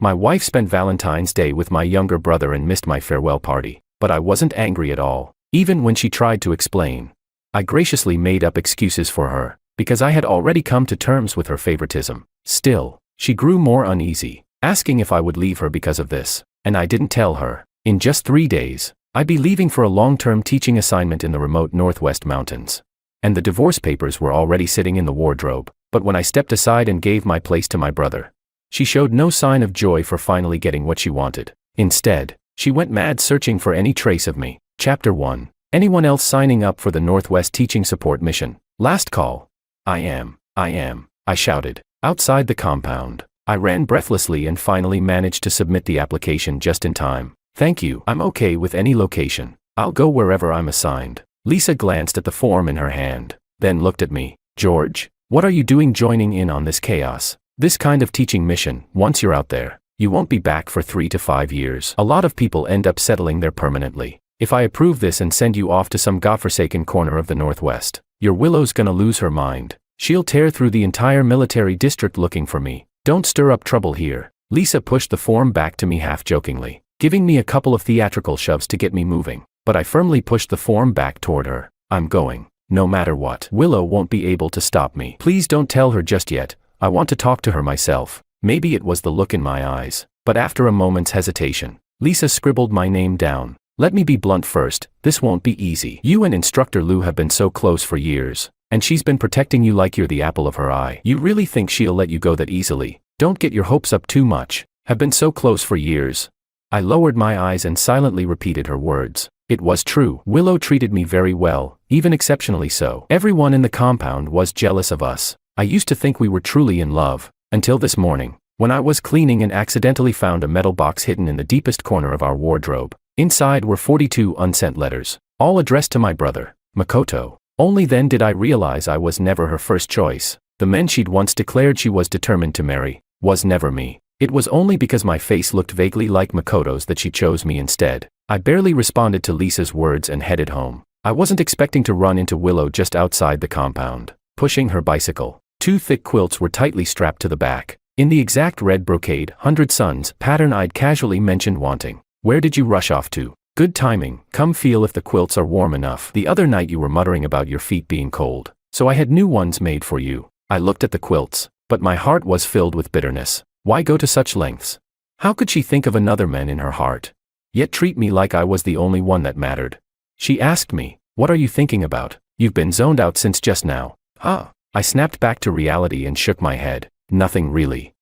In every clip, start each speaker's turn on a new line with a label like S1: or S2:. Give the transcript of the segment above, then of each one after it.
S1: My wife spent Valentine's Day with my younger brother and missed my farewell party, but I wasn't angry at all, even when she tried to explain. I graciously made up excuses for her, because I had already come to terms with her favoritism. Still, she grew more uneasy, asking if I would leave her because of this, and I didn't tell her. In just 3 days, I'd be leaving for a long-term teaching assignment in the remote Northwest Mountains. And the divorce papers were already sitting in the wardrobe, but when I stepped aside and gave my place to my brother, she showed no sign of joy for finally getting what she wanted. Instead, she went mad searching for any trace of me. Chapter 1. Anyone else signing up for the Northwest Teaching Support Mission? Last call. I am, I shouted. Outside the compound, I ran breathlessly and finally managed to submit the application just in time. Thank you, I'm okay with any location. I'll go wherever I'm assigned. Lisa glanced at the form in her hand, then looked at me. George, what are you doing joining in on this chaos? This kind of teaching mission, once you're out there, you won't be back for 3 to 5 years. A lot of people end up settling there permanently. If I approve this and send you off to some godforsaken corner of the Northwest, your Willow's gonna lose her mind. She'll tear through the entire military district looking for me. Don't stir up trouble here. Lisa pushed the form back to me half-jokingly, giving me a couple of theatrical shoves to get me moving, but I firmly pushed the form back toward her. I'm going, no matter what. Willow won't be able to stop me. Please don't tell her just yet. I want to talk to her myself. Maybe it was the look in my eyes, but after a moment's hesitation, Lisa scribbled my name down. Let me be blunt first, this won't be easy. You and Instructor Lou have been so close for years, and she's been protecting you like you're the apple of her eye. You really think she'll let you go that easily? Don't get your hopes up too much. Have been so close for years. I lowered my eyes and silently repeated her words. It was true. Willow treated me very well, even exceptionally so. Everyone in the compound was jealous of us. I used to think we were truly in love, until this morning, when I was cleaning and accidentally found a metal box hidden in the deepest corner of our wardrobe. Inside were 42 unsent letters, all addressed to my brother, Makoto. Only then did I realize I was never her first choice. The man she'd once declared she was determined to marry was never me. It was only because my face looked vaguely like Makoto's that she chose me instead. I barely responded to Lisa's words and headed home. I wasn't expecting to run into Willow just outside the compound, pushing her bicycle. 2 thick quilts were tightly strapped to the back, in the exact red brocade 100 Suns pattern I'd casually mentioned wanting. Where did you rush off to? Good timing. Come feel if the quilts are warm enough. The other night you were muttering about your feet being cold, so I had new ones made for you. I looked at the quilts, but my heart was filled with bitterness. Why go to such lengths? How could she think of another man in her heart, yet treat me like I was the only one that mattered? She asked me, what are you thinking about? You've been zoned out since just now. Huh? I snapped back to reality and shook my head. Nothing really.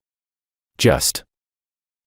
S1: Just.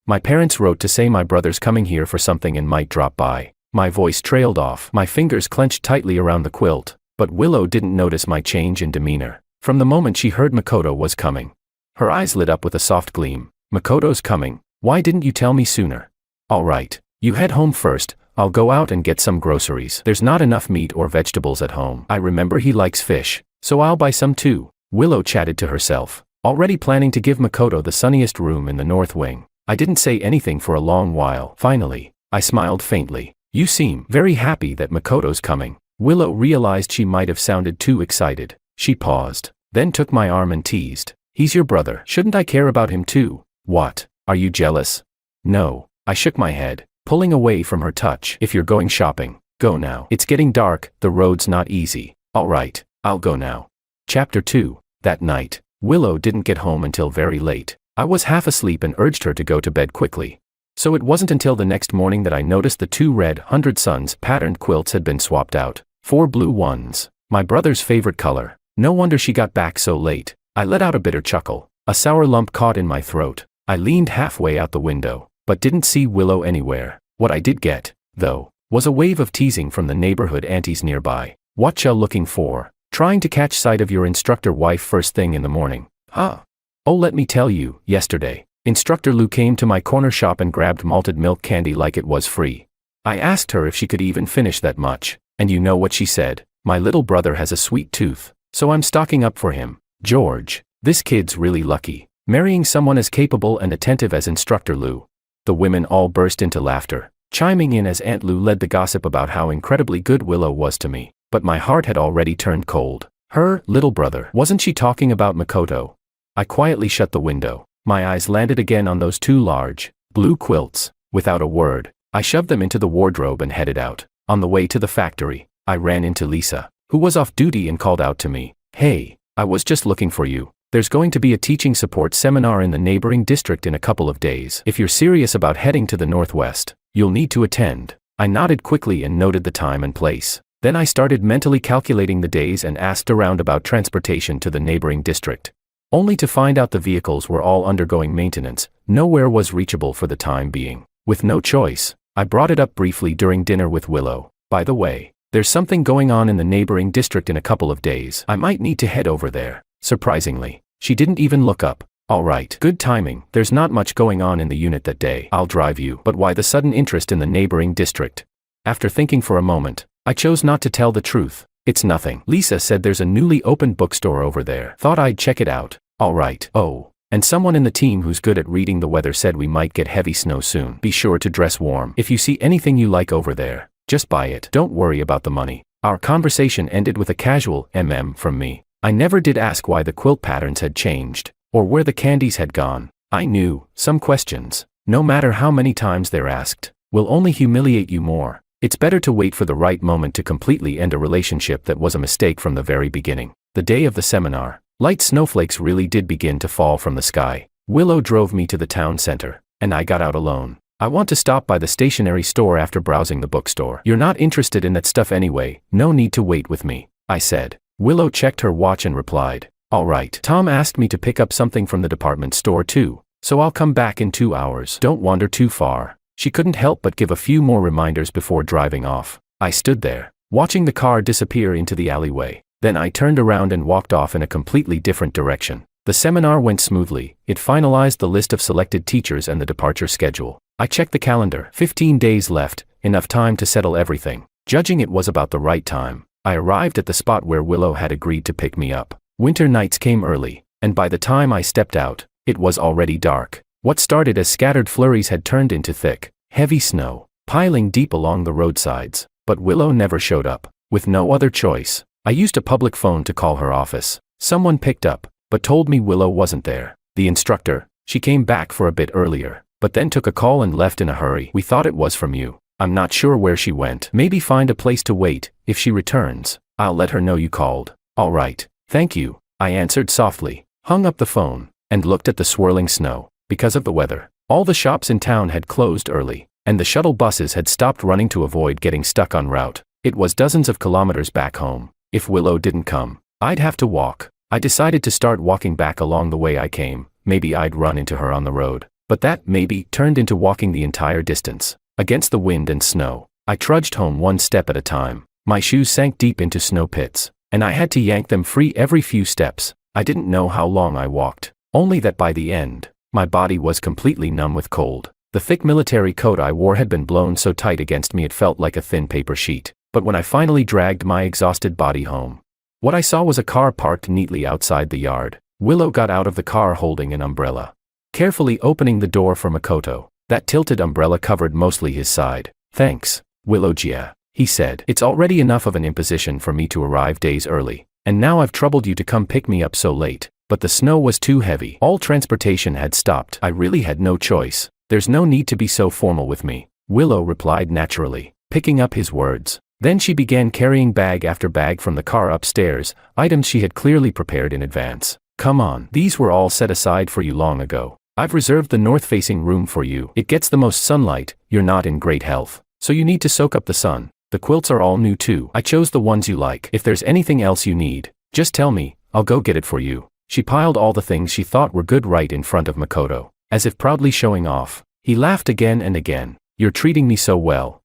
S1: My parents wrote to say my brother's coming here for something and might drop by. My voice trailed off. My fingers clenched tightly around the quilt, but Willow didn't notice my change in demeanor. From the moment she heard Makoto was coming, her eyes lit up with a soft gleam. Makoto's coming. Why didn't you tell me sooner? All right, you head home first. I'll go out and get some groceries. There's not enough meat or vegetables at home. I remember he likes fish, so I'll buy some too. Willow chatted to herself, already planning to give Makoto the sunniest room in the north wing. I didn't say anything for a long while. Finally, I smiled faintly. You seem very happy that Makoto's coming. Willow realized she might have sounded too excited. She paused, then took my arm and teased. He's your brother. Shouldn't I care about him too? What? Are you jealous? No. I shook my head, pulling away from her touch. If you're going shopping, go now. It's getting dark, the road's not easy. All right, I'll go now. Chapter 2. That night, Willow didn't get home until very late. I was half asleep and urged her to go to bed quickly. So it wasn't until the next morning that I noticed the 2 red 100 Suns patterned quilts had been swapped out. 4 blue ones. My brother's favorite color. No wonder she got back so late. I let out a bitter chuckle. A sour lump caught in my throat. I leaned halfway out the window, but didn't see Willow anywhere. What I did get, though, was a wave of teasing from the neighborhood aunties nearby. What y'all looking for? Trying to catch sight of your instructor wife first thing in the morning. Huh? Oh, let me tell you, yesterday, Instructor Lou came to my corner shop and grabbed malted milk candy like it was free. I asked her if she could even finish that much, and you know what she said? My little brother has a sweet tooth, so I'm stocking up for him. George, this kid's really lucky, marrying someone as capable and attentive as Instructor Lou. The women all burst into laughter, chiming in as Aunt Lou led the gossip about how incredibly good Willow was to me, but my heart had already turned cold. Her little brother, wasn't she talking about Makoto? I quietly shut the window, My eyes landed again on those two large, blue quilts. Without a word, I shoved them into the wardrobe and headed out. On the way to the factory, I ran into Lisa, who was off duty, and called out to me, "Hey, I was just looking for you. There's going to be a teaching support seminar in the neighboring district in a couple of days. If you're serious about heading to the Northwest, you'll need to attend." I nodded quickly and noted the time and place. Then I started mentally calculating the days and asked around about transportation to the neighboring district, only to find out the vehicles were all undergoing maintenance. Nowhere was reachable for the time being. With no choice, I brought it up briefly during dinner with Willow. "By the way, there's something going on in the neighboring district in a couple of days. I might need to head over there." Surprisingly, she didn't even look up. "All right, good timing. There's not much going on in the unit that day. I'll drive you." But why the sudden interest in the neighboring district? After thinking for a moment, I chose not to tell the truth. "It's nothing. Lisa said there's a newly opened bookstore over there. Thought I'd check it out." "All right. Oh, and someone in the team who's good at reading the weather said we might get heavy snow soon. Be sure to dress warm. If you see anything you like over there, just buy it. Don't worry about the money." Our conversation ended with a casual from me. I never did ask why the quilt patterns had changed, or where the candies had gone. I knew, some questions, no matter how many times they're asked, will only humiliate you more. It's better to wait for the right moment to completely end a relationship that was a mistake from the very beginning. The day of the seminar, light snowflakes really did begin to fall from the sky. Willow drove me to the town center, and I got out alone. "I want to stop by the stationery store after browsing the bookstore." "You're not interested in that stuff anyway, no need to wait with me," I said. Willow checked her watch and replied, "All right. Tom asked me to pick up something from the department store too, so I'll come back in 2 hours. Don't wander too far." She couldn't help but give a few more reminders before driving off. I stood there, watching the car disappear into the alleyway. Then I turned around and walked off in a completely different direction. The seminar went smoothly. It finalized the list of selected teachers and the departure schedule. I checked the calendar. 15 days left, enough time to settle everything. Judging it was about the right time, I arrived at the spot where Willow had agreed to pick me up. Winter nights came early, and by the time I stepped out, it was already dark. What started as scattered flurries had turned into thick, heavy snow, piling deep along the roadsides. But Willow never showed up. With no other choice, I used a public phone to call her office. Someone picked up, but told me Willow wasn't there. The instructor, she came back for a bit earlier, but then took a call and left in a hurry. "We thought it was from you." "I'm not sure where she went. Maybe find a place to wait. If she returns, I'll let her know you called." "All right, thank you," I answered softly, hung up the phone, and looked at the swirling snow. Because of the weather, all the shops in town had closed early, and the shuttle buses had stopped running to avoid getting stuck en route. It was dozens of kilometers back home. If Willow didn't come, I'd have to walk. I decided to start walking back along the way I came. Maybe I'd run into her on the road. But that maybe turned into walking the entire distance. Against the wind and snow, I trudged home one step at a time. My shoes sank deep into snow pits, and I had to yank them free every few steps. I didn't know how long I walked, only that by the end, my body was completely numb with cold. The thick military coat I wore had been blown so tight against me it felt like a thin paper sheet. But when I finally dragged my exhausted body home, what I saw was a car parked neatly outside the yard. Willow got out of the car holding an umbrella, carefully opening the door for Makoto. That tilted umbrella covered mostly his side. "Thanks, Willow Gia," he said. "It's already enough of an imposition for me to arrive days early, and now I've troubled you to come pick me up so late." But the snow was too heavy. All transportation had stopped. I really had no choice. "There's no need to be so formal with me," Willow replied naturally, picking up his words. Then she began carrying bag after bag from the car upstairs, items she had clearly prepared in advance. "Come on, these were all set aside for you long ago. I've reserved the north-facing room for you. It gets the most sunlight. You're not in great health, so you need to soak up the sun. The quilts are all new too. I chose the ones you like. If there's anything else you need, just tell me, I'll go get it for you." She piled all the things she thought were good right in front of Makoto, as if proudly showing off. He laughed again and again. "You're treating me so well.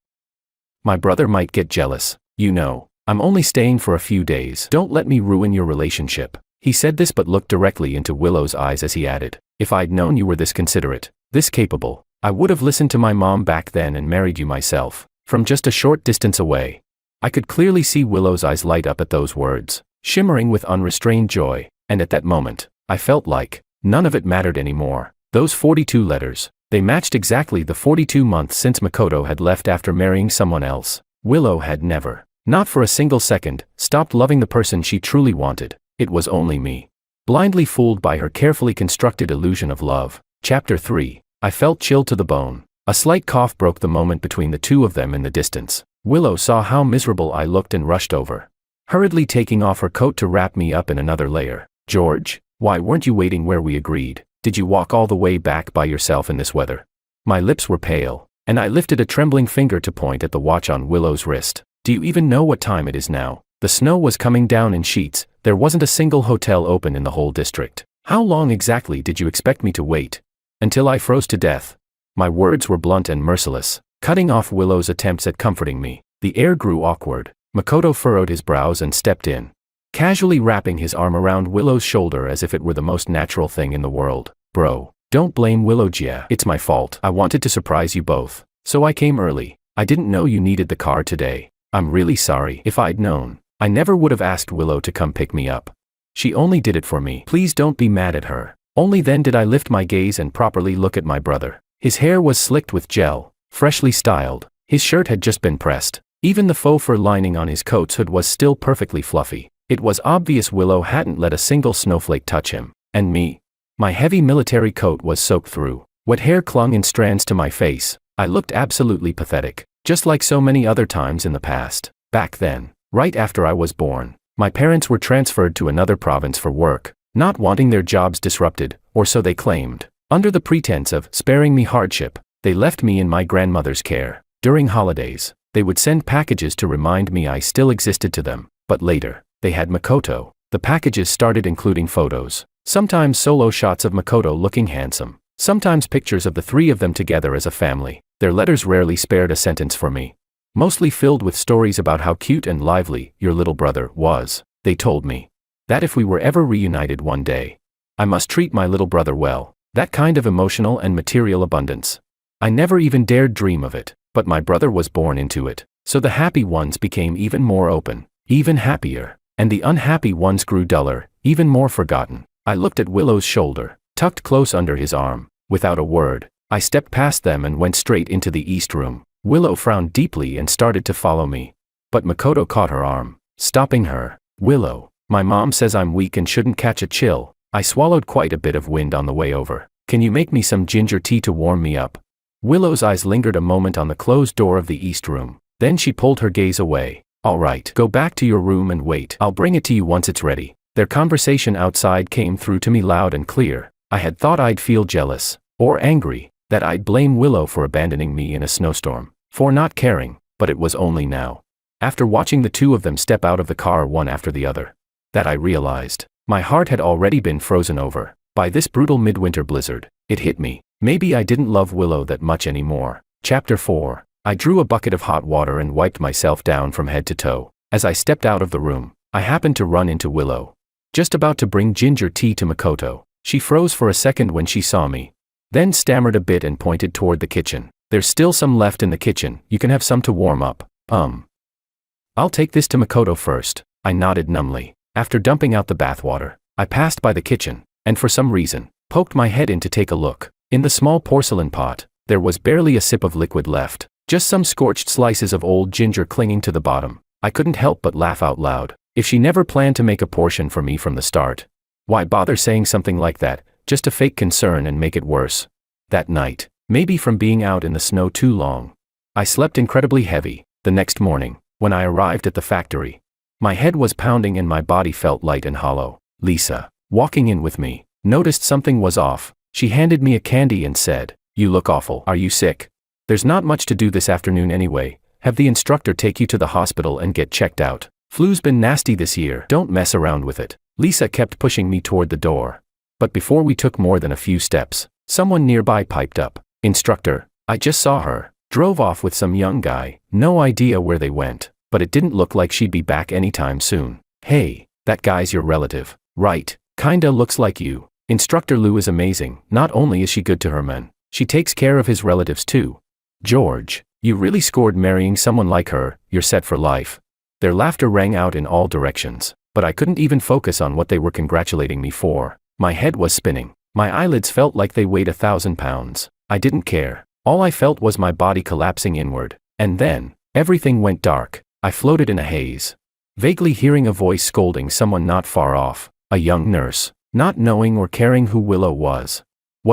S1: My brother might get jealous. You know, I'm only staying for a few days. Don't let me ruin your relationship." He said this but looked directly into Willow's eyes as he added, "If I'd known you were this considerate, this capable, I would have listened to my mom back then and married you myself." From just a short distance away, I could clearly see Willow's eyes light up at those words, shimmering with unrestrained joy, and at that moment, I felt like none of it mattered anymore. Those 42 letters, they matched exactly the 42 months since Makoto had left after marrying someone else. Willow had never, not for a single second, stopped loving the person she truly wanted. It was only me. blindly fooled by her carefully constructed illusion of love. Chapter 3. I felt chilled to the bone. A slight cough broke the moment between the two of them in the distance. Willow saw how miserable I looked and rushed over, hurriedly taking off her coat to wrap me up in another layer. George, why weren't you waiting where we agreed? Did you walk all the way back by yourself in this weather? My lips were pale, and I lifted a trembling finger to point at the watch on Willow's wrist. Do you even know what time it is now? The snow was coming down in sheets. There wasn't a single hotel open in the whole district. How long exactly did you expect me to wait? Until I froze to death. My words were blunt and merciless, cutting off Willow's attempts at comforting me. The air grew awkward. Makoto furrowed his brows and stepped in, casually wrapping his arm around Willow's shoulder as if it were the most natural thing in the world. Bro, don't blame Willow, Jia. It's my fault. I wanted to surprise you both, so I came early. I didn't know you needed the car today. I'm really sorry. If I'd known, I never would have asked Willow to come pick me up. She only did it for me. Please don't be mad at her. Only then did I lift my gaze and properly look at my brother. His hair was slicked with gel, freshly styled. His shirt had just been pressed. Even the faux fur lining on his coat's hood was still perfectly fluffy. It was obvious Willow hadn't let a single snowflake touch him. And me? My heavy military coat was soaked through. Wet hair clung in strands to my face. I looked absolutely pathetic, just like so many other times in the past. Back then, right after I was born, my parents were transferred to another province for work, not wanting their jobs disrupted, or so they claimed. Under the pretense of sparing me hardship, they left me in my grandmother's care. During holidays, they would send packages to remind me I still existed to them, but later, they had Makoto. The packages started including photos, sometimes solo shots of Makoto looking handsome, sometimes pictures of the three of them together as a family. Their letters rarely spared a sentence for me, mostly filled with stories about how cute and lively your little brother was. They told me that if we were ever reunited one day, I must treat my little brother well. That kind of emotional and material abundance. I never even dared dream of it, but my brother was born into it. So the happy ones became even more open, even happier, and the unhappy ones grew duller, even more forgotten. I looked at Willow's shoulder, tucked close under his arm. Without a word, I stepped past them and went straight into the east room. Willow frowned deeply and started to follow me. But Makoto caught her arm, stopping her. Willow, my mom says I'm weak and shouldn't catch a chill. I swallowed quite a bit of wind on the way over. Can you make me some ginger tea to warm me up? Willow's eyes lingered a moment on the closed door of the east room. Then she pulled her gaze away. All right, go back to your room and wait. I'll bring it to you once it's ready. Their conversation outside came through to me loud and clear. I had thought I'd feel jealous, or angry, that I'd blame Willow for abandoning me in a snowstorm, for not caring, but it was only now, after watching the two of them step out of the car one after the other, that I realized. My heart had already been frozen over by this brutal midwinter blizzard. It hit me. Maybe I didn't love Willow that much anymore. Chapter 4. I drew a bucket of hot water and wiped myself down from head to toe. As I stepped out of the room, I happened to run into Willow, just about to bring ginger tea to Makoto. She froze for a second when she saw me, then stammered a bit and pointed toward the kitchen. There's still some left in the kitchen. You can have some to warm up. I'll take this to Makoto first. I nodded numbly. After dumping out the bathwater, I passed by the kitchen, and for some reason, poked my head in to take a look. In the small porcelain pot, there was barely a sip of liquid left, just some scorched slices of old ginger clinging to the bottom. I couldn't help but laugh out loud. If she never planned to make a portion for me from the start, why bother saying something like that, just to fake concern and make it worse? That night, maybe from being out in the snow too long, I slept incredibly heavy. The next morning, when I arrived at the factory, my head was pounding and my body felt light and hollow. Lisa, walking in with me, noticed something was off. She handed me a candy and said, "You look awful. Are you sick? There's not much to do this afternoon anyway. Have the instructor take you to the hospital and get checked out. Flu's been nasty this year. Don't mess around with it." Lisa kept pushing me toward the door. But before we took more than a few steps, someone nearby piped up. "Instructor, I just saw her. Drove off with some young guy. No idea where they went. But it didn't look like she'd be back anytime soon." "Hey, that guy's your relative, right? Kinda looks like you." Instructor Lou is amazing. Not only is she good to her men, she takes care of his relatives too. "George, you really scored marrying someone like her. You're set for life." Their laughter rang out in all directions, but I couldn't even focus on what they were congratulating me for. My head was spinning. My eyelids felt like they weighed 1,000 pounds. I didn't care. All I felt was my body collapsing inward. And then, everything went dark. I floated in a haze, vaguely hearing a voice scolding someone not far off. A young nurse, not knowing or caring who Willow was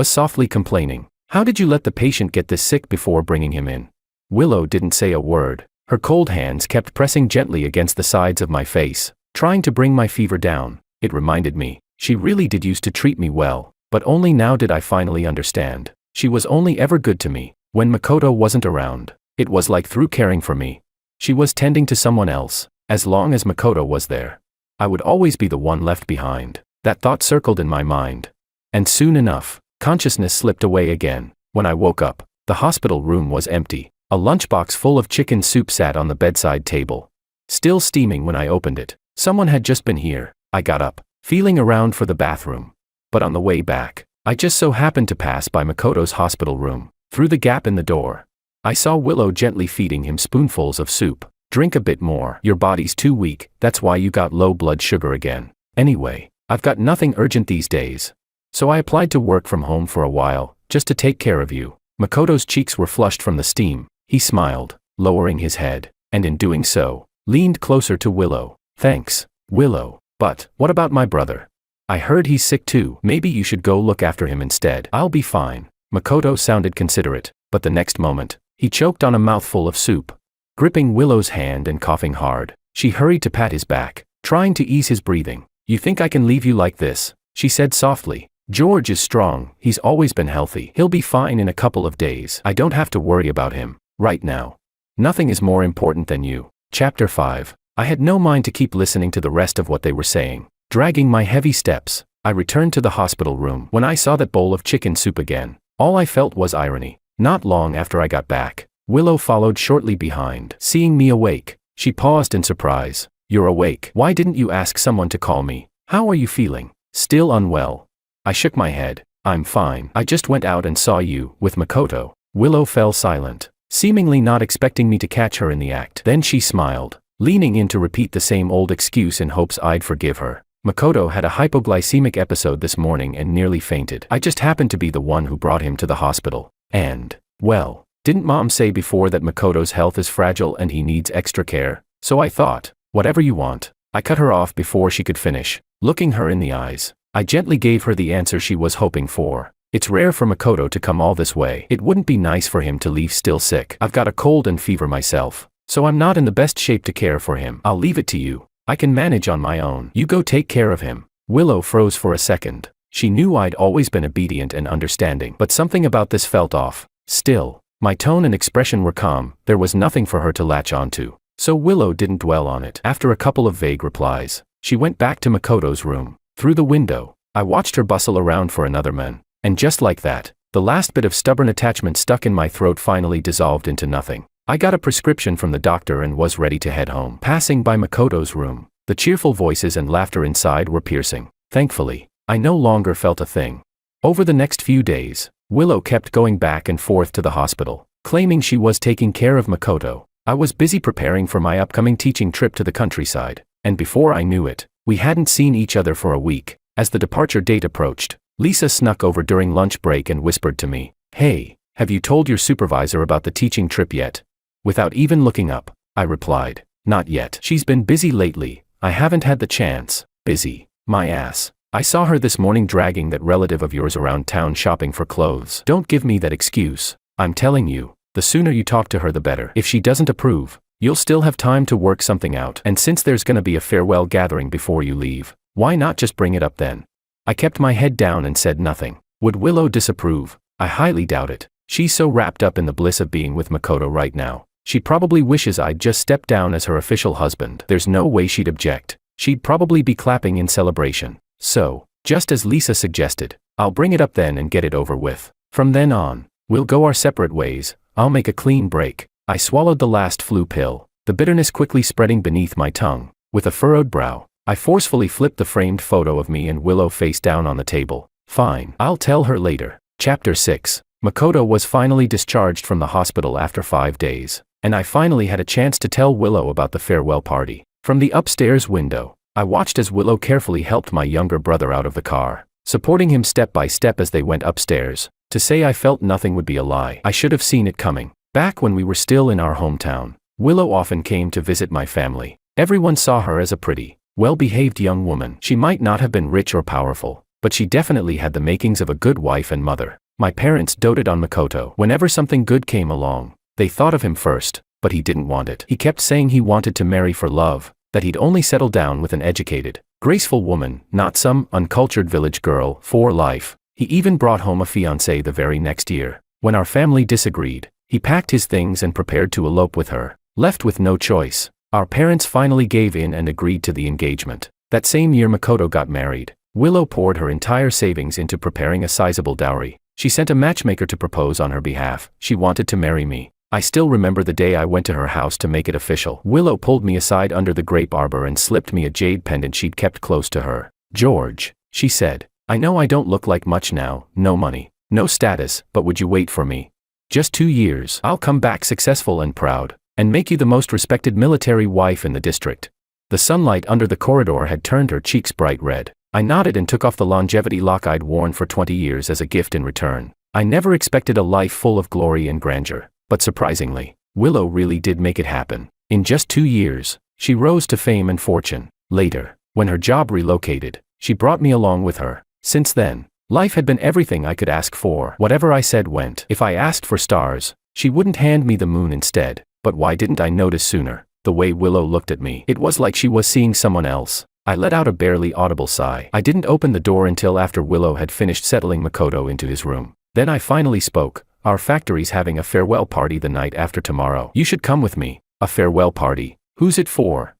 S1: softly complaining. How did you let the patient get this sick before bringing him in? Willow didn't say a word. Her cold hands kept pressing gently against the sides of my face, trying to bring my fever down. It reminded me, she really did used to treat me well, but only now did I finally understand. She was only ever good to me when Makoto wasn't around. It was like through caring for me, she was tending to someone else. As long as Makoto was there, I would always be the one left behind. That thought circled in my mind. And soon enough, consciousness slipped away again. When I woke up, the hospital room was empty. A lunchbox full of chicken soup sat on the bedside table, still steaming when I opened it. Someone had just been here. I got up, feeling around for the bathroom. But on the way back, I just so happened to pass by Makoto's hospital room. Through the gap in the door, I saw Willow gently feeding him spoonfuls of soup. Drink a bit more. Your body's too weak, that's why you got low blood sugar again. Anyway, I've got nothing urgent these days. So I applied to work from home for a while, just to take care of you. Makoto's cheeks were flushed from the steam. He smiled, lowering his head, and in doing so, leaned closer to Willow. Thanks, Willow. But, what about my brother? I heard he's sick too. Maybe you should go look after him instead. I'll be fine. Makoto sounded considerate, but the next moment, he choked on a mouthful of soup. Gripping Willow's hand and coughing hard, she hurried to pat his back, trying to ease his breathing. You think I can leave you like this? She said softly. George is strong, he's always been healthy. He'll be fine in a couple of days. I don't have to worry about him. Right now. Nothing is more important than you. Chapter 5. I had no mind to keep listening to the rest of what they were saying. Dragging my heavy steps, I returned to the hospital room. When I saw that bowl of chicken soup again, all I felt was irony. Not long after I got back, Willow followed shortly behind. Seeing me awake, she paused in surprise. You're awake. Why didn't you ask someone to call me? How are you feeling? Still unwell? I shook my head. I'm fine. I just went out and saw you with Makoto. Willow fell silent, seemingly not expecting me to catch her in the act. Then she smiled, leaning in to repeat the same old excuse in hopes I'd forgive her. Makoto had a hypoglycemic episode this morning and nearly fainted. I just happened to be the one who brought him to the hospital. And, well, didn't Mom say before that Makoto's health is fragile and he needs extra care? So I thought, whatever you want. I cut her off before she could finish. Looking her in the eyes, I gently gave her the answer she was hoping for. It's rare for Makoto to come all this way. It wouldn't be nice for him to leave still sick. I've got a cold and fever myself, so I'm not in the best shape to care for him. I'll leave it to you. I can manage on my own. You go take care of him. Willow froze for a second. She knew I'd always been obedient and understanding, but something about this felt off. Still, my tone and expression were calm. There was nothing for her to latch onto. So Willow didn't dwell on it. After a couple of vague replies, she went back to Makoto's room. Through the window, I watched her bustle around for another man. And just like that, the last bit of stubborn attachment stuck in my throat finally dissolved into nothing. I got a prescription from the doctor and was ready to head home. Passing by Makoto's room, the cheerful voices and laughter inside were piercing. Thankfully, I no longer felt a thing. Over the next few days, Willow kept going back and forth to the hospital, claiming she was taking care of Makoto. I was busy preparing for my upcoming teaching trip to the countryside, and before I knew it, we hadn't seen each other for a week. As the departure date approached, Lisa snuck over during lunch break and whispered to me, "Hey, have you told your supervisor about the teaching trip yet?" Without even looking up, I replied, "Not yet. She's been busy lately. I haven't had the chance." Busy? My ass. I saw her this morning dragging that relative of yours around town shopping for clothes. Don't give me that excuse. I'm telling you, the sooner you talk to her the better. If she doesn't approve, you'll still have time to work something out. And since there's gonna be a farewell gathering before you leave, why not just bring it up then? I kept my head down and said nothing. Would Willow disapprove? I highly doubt it. She's so wrapped up in the bliss of being with Makoto right now. She probably wishes I'd just stepped down as her official husband. There's no way she'd object. She'd probably be clapping in celebration. So, just as Lisa suggested, I'll bring it up then and get it over with. From then on, we'll go our separate ways. I'll make a clean break. I swallowed the last flu pill, the bitterness quickly spreading beneath my tongue. With a furrowed brow, I forcefully flipped the framed photo of me and Willow face down on the table. Fine, I'll tell her later. Chapter 6. Makoto was finally discharged from the hospital after 5 days, and I finally had a chance to tell Willow about the farewell party. From the upstairs window, I watched as Willow carefully helped my younger brother out of the car, supporting him step by step as they went upstairs. To say I felt nothing would be a lie. I should have seen it coming. Back when we were still in our hometown, Willow often came to visit my family. Everyone saw her as a pretty, well-behaved young woman. She might not have been rich or powerful, but she definitely had the makings of a good wife and mother. My parents doted on Makoto. Whenever something good came along, they thought of him first, but he didn't want it. He kept saying he wanted to marry for love, that he'd only settle down with an educated, graceful woman, not some uncultured village girl, for life. He even brought home a fiancée the very next year. When our family disagreed, he packed his things and prepared to elope with her. Left with no choice, our parents finally gave in and agreed to the engagement. That same year Makoto got married. Willow poured her entire savings into preparing a sizable dowry. She sent a matchmaker to propose on her behalf. She wanted to marry me. I still remember the day I went to her house to make it official. Willow pulled me aside under the grape arbor and slipped me a jade pendant she'd kept close to her. "George," she said, "I know I don't look like much now, no money, no status, but would you wait for me? Just 2 years. I'll come back successful and proud, and make you the most respected military wife in the district." The sunlight under the corridor had turned her cheeks bright red. I nodded and took off the longevity lock I'd worn for 20 years as a gift in return. I never expected a life full of glory and grandeur, but surprisingly, Willow really did make it happen. In just 2 years, she rose to fame and fortune. Later, when her job relocated, she brought me along with her. Since then, life had been everything I could ask for. Whatever I said went. If I asked for stars, she wouldn't hand me the moon instead. But why didn't I notice sooner? The way Willow looked at me, it was like she was seeing someone else. I let out a barely audible sigh. I didn't open the door until after Willow had finished settling Makoto into his room. Then I finally spoke. "Our factory's having a farewell party the night after tomorrow. You should come with me." "A farewell party? Who's it for?"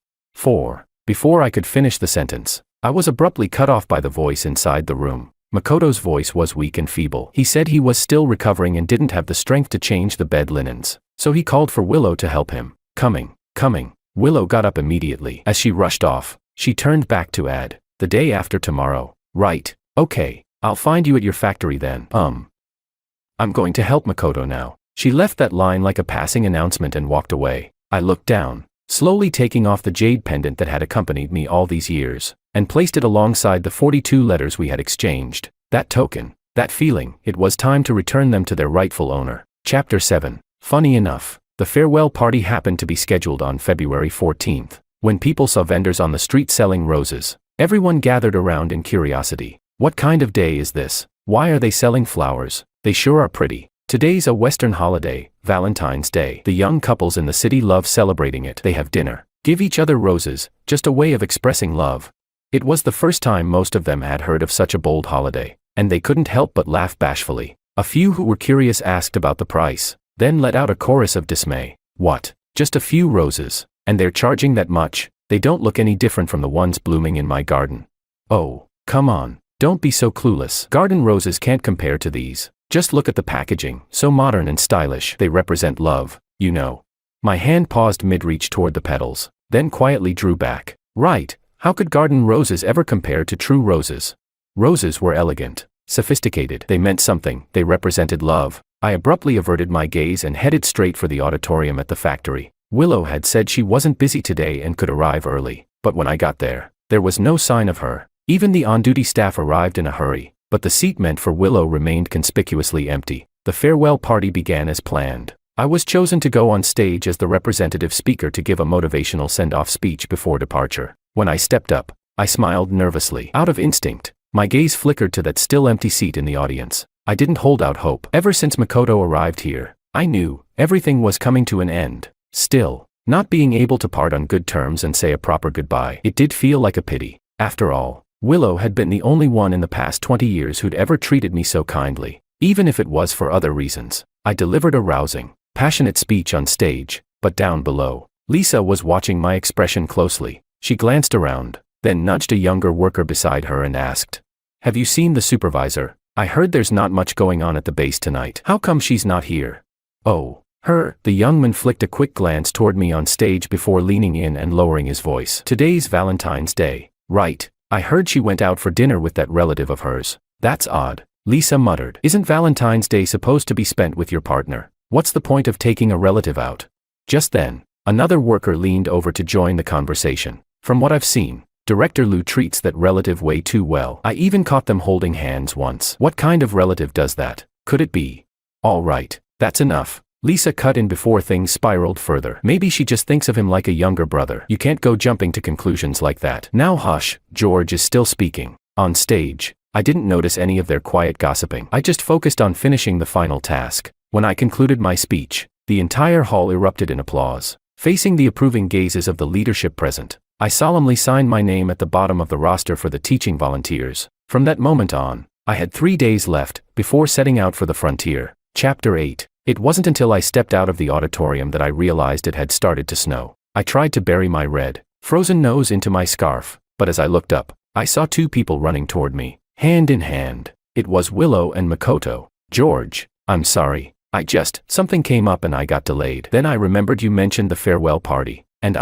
S1: Before I could finish the sentence, I was abruptly cut off by the voice inside the room. Makoto's voice was weak and feeble. He said he was still recovering and didn't have the strength to change the bed linens, so he called for Willow to help him. Coming. Willow got up immediately. As she rushed off, she turned back to add, "The day after tomorrow." "Right, okay, I'll find you at your factory then." I'm going to help Makoto now." She left that line like a passing announcement and walked away. I looked down, slowly taking off the jade pendant that had accompanied me all these years, and placed it alongside the 42 letters we had exchanged. That token, that feeling, it was time to return them to their rightful owner. Chapter 7. Funny enough, the farewell party happened to be scheduled on February 14th. When people saw vendors on the street selling roses, everyone gathered around in curiosity. What kind of day is this? Why are they selling flowers? They sure are pretty. Today's a Western holiday, Valentine's Day. The young couples in the city love celebrating it. They have dinner, give each other roses, just a way of expressing love. It was the first time most of them had heard of such a bold holiday, and they couldn't help but laugh bashfully. A few who were curious asked about the price, then let out a chorus of dismay. "What? Just a few roses? And they're charging that much? They don't look any different from the ones blooming in my garden." "Oh, come on, don't be so clueless. Garden roses can't compare to these. Just look at the packaging, so modern and stylish. They represent love, you know." My hand paused mid-reach toward the petals, then quietly drew back. Right, how could garden roses ever compare to true roses? Roses were elegant, sophisticated. They meant something. They represented love. I abruptly averted my gaze and headed straight for the auditorium at the factory. Willow had said she wasn't busy today and could arrive early, but when I got there was no sign of her. Even the on-duty staff arrived in a hurry, but the seat meant for Willow remained conspicuously empty. The farewell party began as planned. I was chosen to go on stage as the representative speaker to give a motivational send-off speech before departure. When I stepped up, I smiled nervously. Out of instinct, my gaze flickered to that still empty seat in the audience. I didn't hold out hope. Ever since Makoto arrived here, I knew everything was coming to an end. Still, not being able to part on good terms and say a proper goodbye, it did feel like a pity. After all, Willow had been the only one in the past 20 years who'd ever treated me so kindly, even if it was for other reasons. I delivered a rousing, passionate speech on stage, but down below, Lisa was watching my expression closely. She glanced around, then nudged a younger worker beside her and asked, "Have you seen the supervisor? I heard there's not much going on at the base tonight. How come she's not here?" "Oh, her." The young man flicked a quick glance toward me on stage before leaning in and lowering his voice. "Today's Valentine's Day, right? I heard she went out for dinner with that relative of hers." "That's odd," Lisa muttered. "Isn't Valentine's Day supposed to be spent with your partner? What's the point of taking a relative out?" Just then, another worker leaned over to join the conversation. "From what I've seen, Director Liu treats that relative way too well. I even caught them holding hands once." "What kind of relative does that? Could it be?" "All right, that's enough." Lisa cut in before things spiraled further. "Maybe she just thinks of him like a younger brother. You can't go jumping to conclusions like that." "Now hush, George is still speaking." On stage, I didn't notice any of their quiet gossiping. I just focused on finishing the final task. When I concluded my speech, the entire hall erupted in applause. Facing the approving gazes of the leadership present, I solemnly signed my name at the bottom of the roster for the teaching volunteers. From that moment on, I had 3 days left before setting out for the frontier. Chapter 8. It wasn't until I stepped out of the auditorium that I realized it had started to snow. I tried to bury my red, frozen nose into my scarf, but as I looked up, I saw 2 people running toward me, hand in hand. It was Willow and Makoto. George, I'm sorry. Something came up and I got delayed. Then I remembered you mentioned the farewell party, and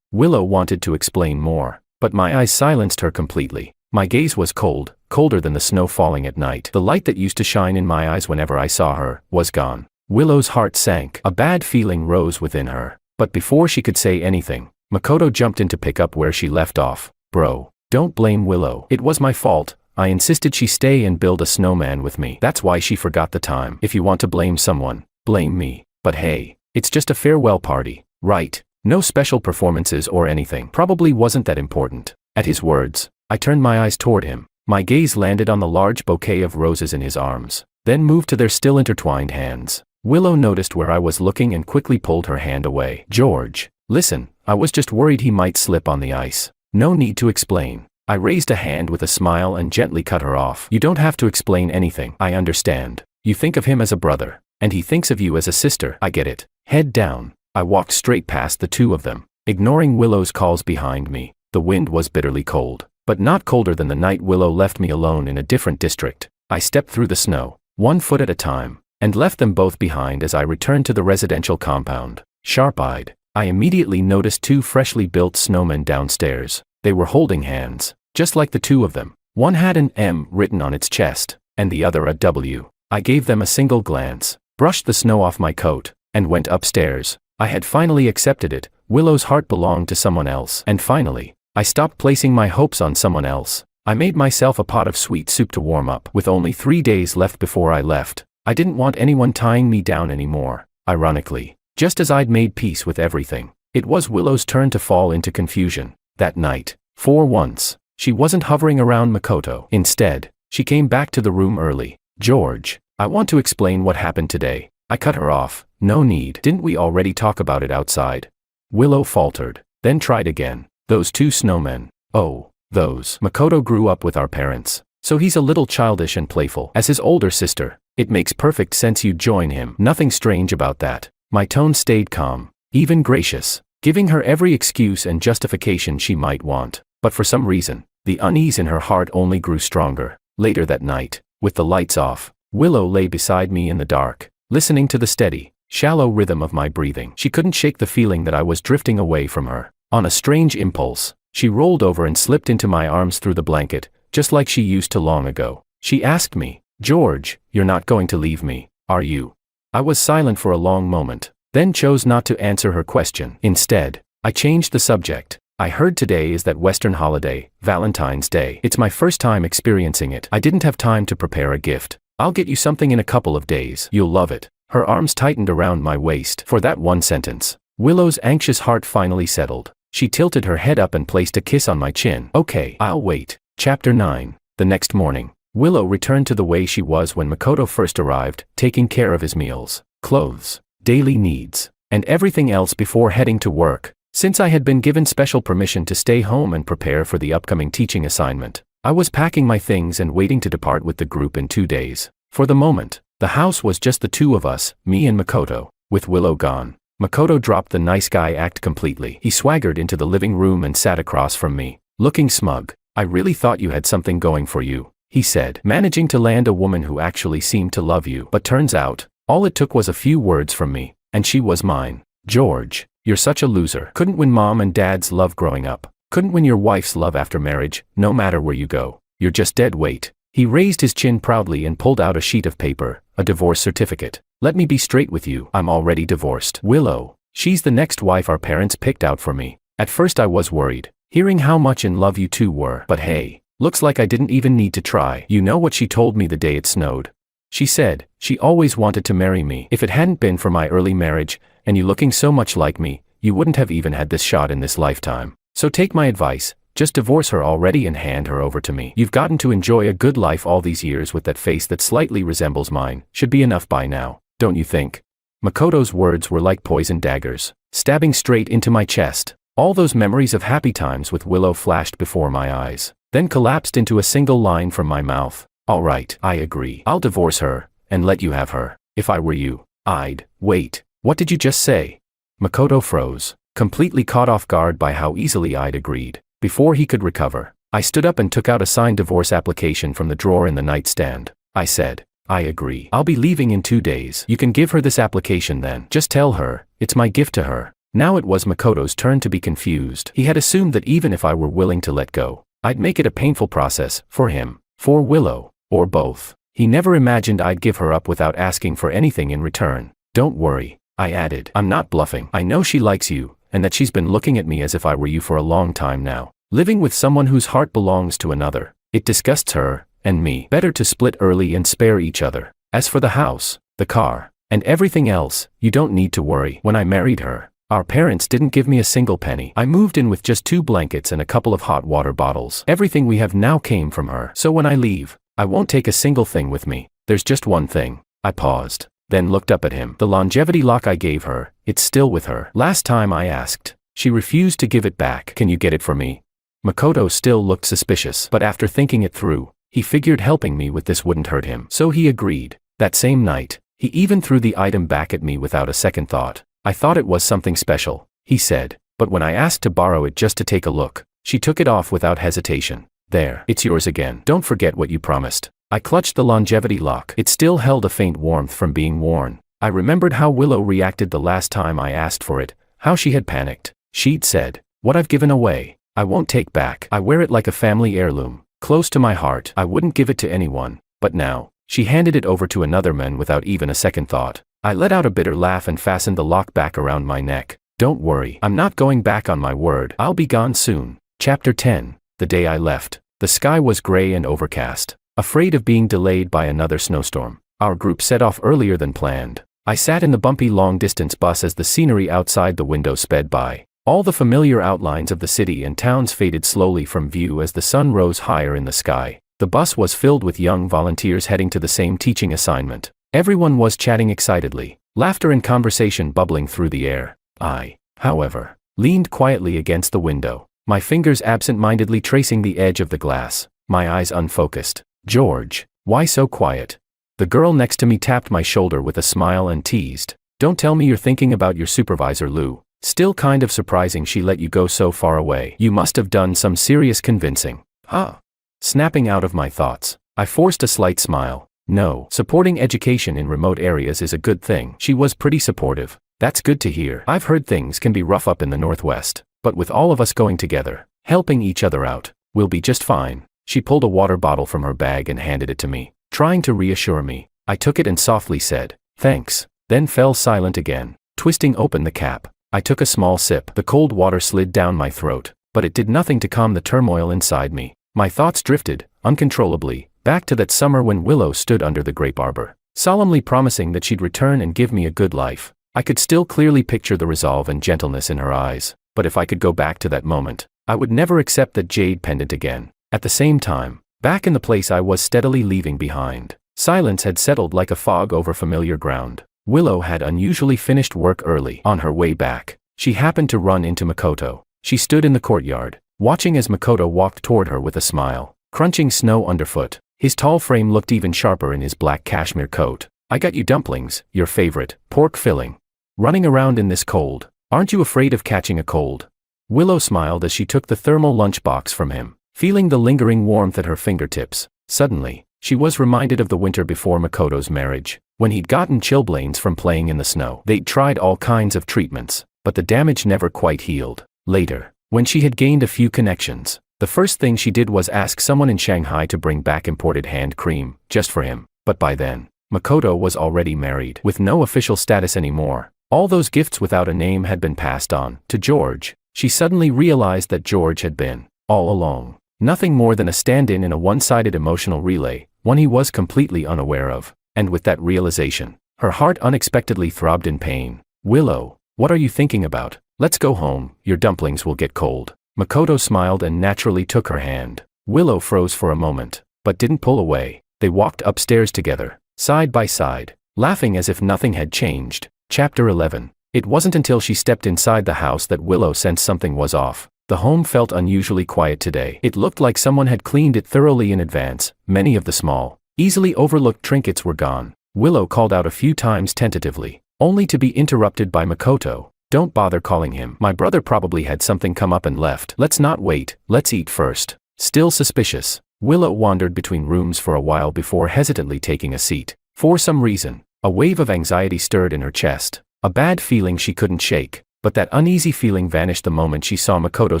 S1: Willow wanted to explain more, but my eyes silenced her completely. My gaze was cold, colder than the snow falling at night. The light that used to shine in my eyes whenever I saw her was gone. Willow's heart sank. A bad feeling rose within her. But before she could say anything, Makoto jumped in to pick up where she left off. Bro, don't blame Willow. It was my fault. I insisted she stay and build a snowman with me. That's why she forgot the time. If you want to blame someone, blame me. But hey, it's just a farewell party, right? No special performances or anything. Probably wasn't that important. At his words, I turned my eyes toward him. My gaze landed on the large bouquet of roses in his arms, then moved to their still intertwined hands. Willow noticed where I was looking and quickly pulled her hand away. George, listen, I was just worried he might slip on the ice. No need to explain. I raised a hand with a smile and gently cut her off. You don't have to explain anything. I understand. You think of him as a brother, and he thinks of you as a sister. I get it. Head down. I walked straight past the 2 of them, ignoring Willow's calls behind me. The wind was bitterly cold, but not colder than the night Willow left me alone in a different district. I stepped through the snow, 1 foot at a time, and left them both behind as I returned to the residential compound. Sharp-eyed, I immediately noticed 2 freshly built snowmen downstairs. They were holding hands, just like the 2 of them. One had an M written on its chest, and the other a W. I gave them a single glance, brushed the snow off my coat, and went upstairs. I had finally accepted it. Willow's heart belonged to someone else. And finally, I stopped placing my hopes on someone else. I made myself a pot of sweet soup to warm up. With only 3 days left before I left, I didn't want anyone tying me down anymore. Ironically, just as I'd made peace with everything, it was Willow's turn to fall into confusion. That night, for once, she wasn't hovering around Makoto. Instead, she came back to the room early. George, I want to explain what happened today. I cut her off. No need. Didn't we already talk about it outside? Willow faltered, then tried again. Those 2 snowmen. Oh, those. Makoto grew up with our parents, so he's a little childish and playful. As his older sister, it makes perfect sense you'd join him. Nothing strange about that. My tone stayed calm, even gracious, giving her every excuse and justification she might want. But for some reason, the unease in her heart only grew stronger. Later that night, with the lights off, Willow lay beside me in the dark, listening to the steady, shallow rhythm of my breathing. She couldn't shake the feeling that I was drifting away from her. On a strange impulse, she rolled over and slipped into my arms through the blanket, just like she used to long ago. She asked me, George, you're not going to leave me, are you? I was silent for a long moment, then chose not to answer her question. Instead, I changed the subject. I heard today is that Western holiday, Valentine's Day. It's my first time experiencing it. I didn't have time to prepare a gift. I'll get you something in a couple of days. You'll love it. Her arms tightened around my waist. For that one sentence, Willow's anxious heart finally settled. She tilted her head up and placed a kiss on my chin. Okay, I'll wait. Chapter 9. The next morning, Willow returned to the way she was when Makoto first arrived, taking care of his meals, clothes, daily needs, and everything else before heading to work. Since I had been given special permission to stay home and prepare for the upcoming teaching assignment, I was packing my things and waiting to depart with the group in 2 days. For the moment, the house was just the 2 of us, me and Makoto. With Willow gone, Makoto dropped the nice guy act completely. He swaggered into the living room and sat across from me, looking smug. I really thought you had something going for you, he said, managing to land a woman who actually seemed to love you. But turns out, all it took was a few words from me, and she was mine. George, you're such a loser. Couldn't win mom and dad's love growing up. Couldn't win your wife's love after marriage. No matter where you go, you're just dead weight. He raised his chin proudly and pulled out a sheet of paper, a divorce certificate. Let me be straight with you. I'm already divorced. Willow, she's the next wife our parents picked out for me. At first I was worried, hearing how much in love you 2 were. But hey, looks like I didn't even need to try. You know what she told me the day it snowed? She said, she always wanted to marry me. If it hadn't been for my early marriage, and you looking so much like me, you wouldn't have even had this shot in this lifetime. So take my advice, Just divorce her already and hand her over to me. You've gotten to enjoy a good life all these years with that face that slightly resembles mine. Should be enough by now, don't you think? Makoto's words were like poison daggers, stabbing straight into my chest. All those memories of happy times with Willow flashed before my eyes, then collapsed into a single line from my mouth. All right, I agree. I'll divorce her, and let you have her. If I were you, I'd... Wait, what did you just say? Makoto froze, completely caught off guard by how easily I'd agreed. Before he could recover, I stood up and took out a signed divorce application from the drawer in the nightstand. I said, I agree. I'll be leaving in 2 days. You can give her this application then. Just tell her, it's my gift to her. Now it was Makoto's turn to be confused. He had assumed that even if I were willing to let go, I'd make it a painful process, for him, for Willow, or both. He never imagined I'd give her up without asking for anything in return. Don't worry, I added. I'm not bluffing. I know she likes you, and that she's been looking at me as if I were you for a long time now. Living with someone whose heart belongs to another, it disgusts her, and me. Better to split early and spare each other. As for the house, the car, and everything else, you don't need to worry. When I married her, our parents didn't give me a single penny. I moved in with just 2 blankets and a couple of hot water bottles. Everything we have now came from her. So when I leave, I won't take a single thing with me. There's just one thing. I paused, then looked up at him. The longevity lock I gave her, it's still with her. Last time I asked, she refused to give it back. Can you get it for me? Makoto still looked suspicious, but after thinking it through, he figured helping me with this wouldn't hurt him. So he agreed. That same night, he even threw the item back at me without a second thought. I thought it was something special, he said, but when I asked to borrow it just to take a look, she took it off without hesitation. There, it's yours again. Don't forget what you promised. I clutched the longevity lock. It still held a faint warmth from being worn. I remembered how Willow reacted the last time I asked for it, how she had panicked. She'd said, what I've given away, I won't take back. I wear it like a family heirloom, close to my heart. I wouldn't give it to anyone, but now, she handed it over to another man without even a second thought. I let out a bitter laugh and fastened the lock back around my neck. Don't worry, I'm not going back on my word. I'll be gone soon. Chapter 10. The day I left. The sky was gray and overcast. Afraid of being delayed by another snowstorm, our group set off earlier than planned. I sat in the bumpy long-distance bus as the scenery outside the window sped by. All the familiar outlines of the city and towns faded slowly from view as the sun rose higher in the sky. The bus was filled with young volunteers heading to the same teaching assignment. Everyone was chatting excitedly, laughter and conversation bubbling through the air. I, however, leaned quietly against the window, my fingers absent-mindedly tracing the edge of the glass, my eyes unfocused. George, why so quiet? The girl next to me tapped my shoulder with a smile and teased. Don't tell me you're thinking about your supervisor, Lou. Still kind of surprising she let you go so far away. You must have done some serious convincing. Huh? Snapping out of my thoughts, I forced a slight smile. No, supporting education in remote areas is a good thing. She was pretty supportive. That's good to hear. I've heard things can be rough up in the Northwest, but with all of us going together, helping each other out, we'll be just fine. She pulled a water bottle from her bag and handed it to me, trying to reassure me. I took it and softly said, thanks, then fell silent again. Twisting open the cap, I took a small sip. The cold water slid down my throat, but it did nothing to calm the turmoil inside me. My thoughts drifted, uncontrollably, back to that summer when Willow stood under the grape arbor, solemnly promising that she'd return and give me a good life. I could still clearly picture the resolve and gentleness in her eyes, but if I could go back to that moment, I would never accept that jade pendant again. At the same time, back in the place I was steadily leaving behind, silence had settled like a fog over familiar ground. Willow had unusually finished work early. On her way back, she happened to run into Makoto. She stood in the courtyard, watching as Makoto walked toward her with a smile, crunching snow underfoot. His tall frame looked even sharper in his black cashmere coat. I got you dumplings, your favorite, pork filling. Running around in this cold, aren't you afraid of catching a cold? Willow smiled as she took the thermal lunchbox from him, feeling the lingering warmth at her fingertips. Suddenly, she was reminded of the winter before Makoto's marriage, when he'd gotten chilblains from playing in the snow. They'd tried all kinds of treatments, but the damage never quite healed. Later, when she had gained a few connections, the first thing she did was ask someone in Shanghai to bring back imported hand cream, just for him. But by then, Makoto was already married, with no official status anymore. All those gifts without a name had been passed on to George. She suddenly realized that George had been, all along, nothing more than a stand-in in a one-sided emotional relay, one he was completely unaware of. And with that realization, her heart unexpectedly throbbed in pain. Willow, what are you thinking about? Let's go home, your dumplings will get cold. Makoto smiled and naturally took her hand. Willow froze for a moment, but didn't pull away. They walked upstairs together, side by side, laughing as if nothing had changed. Chapter 11. It wasn't until she stepped inside the house that Willow sensed something was off. The home felt unusually quiet today. It looked like someone had cleaned it thoroughly in advance. Many of the small, easily overlooked trinkets were gone. Willow called out a few times tentatively, only to be interrupted by Makoto. Don't bother calling him. My brother probably had something come up and left. Let's not wait, let's eat first. Still suspicious, Willow wandered between rooms for a while before hesitantly taking a seat. For some reason, a wave of anxiety stirred in her chest. A bad feeling she couldn't shake, but that uneasy feeling vanished the moment she saw Makoto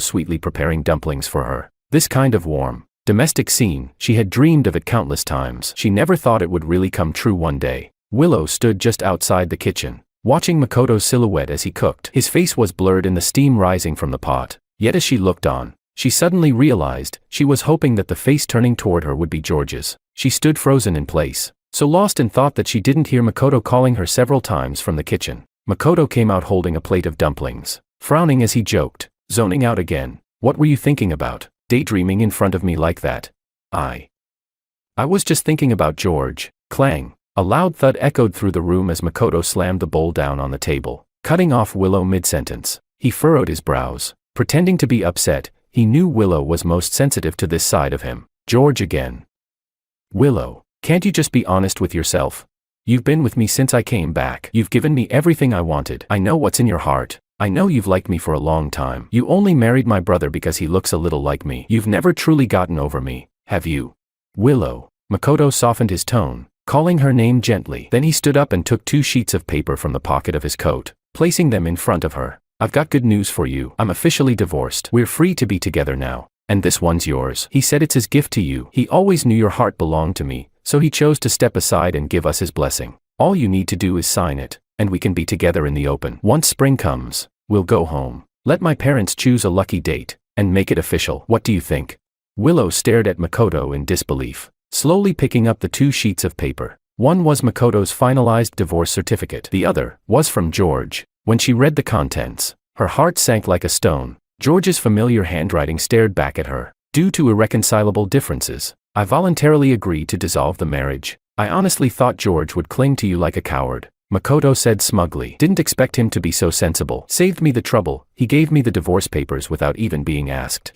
S1: sweetly preparing dumplings for her. This kind of warm, domestic scene, she had dreamed of it countless times. She never thought it would really come true one day. Willow stood just outside the kitchen, watching Makoto's silhouette as he cooked. His face was blurred in the steam rising from the pot. Yet as she looked on, she suddenly realized she was hoping that the face turning toward her would be George's. She stood frozen in place, so lost in thought that she didn't hear Makoto calling her several times from the kitchen. Makoto came out holding a plate of dumplings, frowning as he joked, zoning out again. What were you thinking about, daydreaming in front of me like that? I was just thinking about George. Clang. A loud thud echoed through the room as Makoto slammed the bowl down on the table, cutting off Willow mid-sentence. He furrowed his brows, pretending to be upset. He knew Willow was most sensitive to this side of him. George again. Willow, can't you just be honest with yourself? You've been with me since I came back. You've given me everything I wanted. I know what's in your heart. I know you've liked me for a long time. You only married my brother because he looks a little like me. You've never truly gotten over me, have you? Willow. Makoto softened his tone, calling her name gently. Then he stood up and took 2 sheets of paper from the pocket of his coat, placing them in front of her. I've got good news for you. I'm officially divorced. We're free to be together now. And this one's yours. He said it's his gift to you. He always knew your heart belonged to me, so he chose to step aside and give us his blessing. All you need to do is sign it, and we can be together in the open. Once spring comes, we'll go home. Let my parents choose a lucky date, and make it official. What do you think? Willow stared at Makoto in disbelief, slowly picking up the 2 sheets of paper. One was Makoto's finalized divorce certificate. The other was from George. When she read the contents, her heart sank like a stone. George's familiar handwriting stared back at her. Due to irreconcilable differences, I voluntarily agreed to dissolve the marriage. I honestly thought George would cling to you like a coward, Makoto said smugly. Didn't expect him to be so sensible. Saved me the trouble. He gave me the divorce papers without even being asked.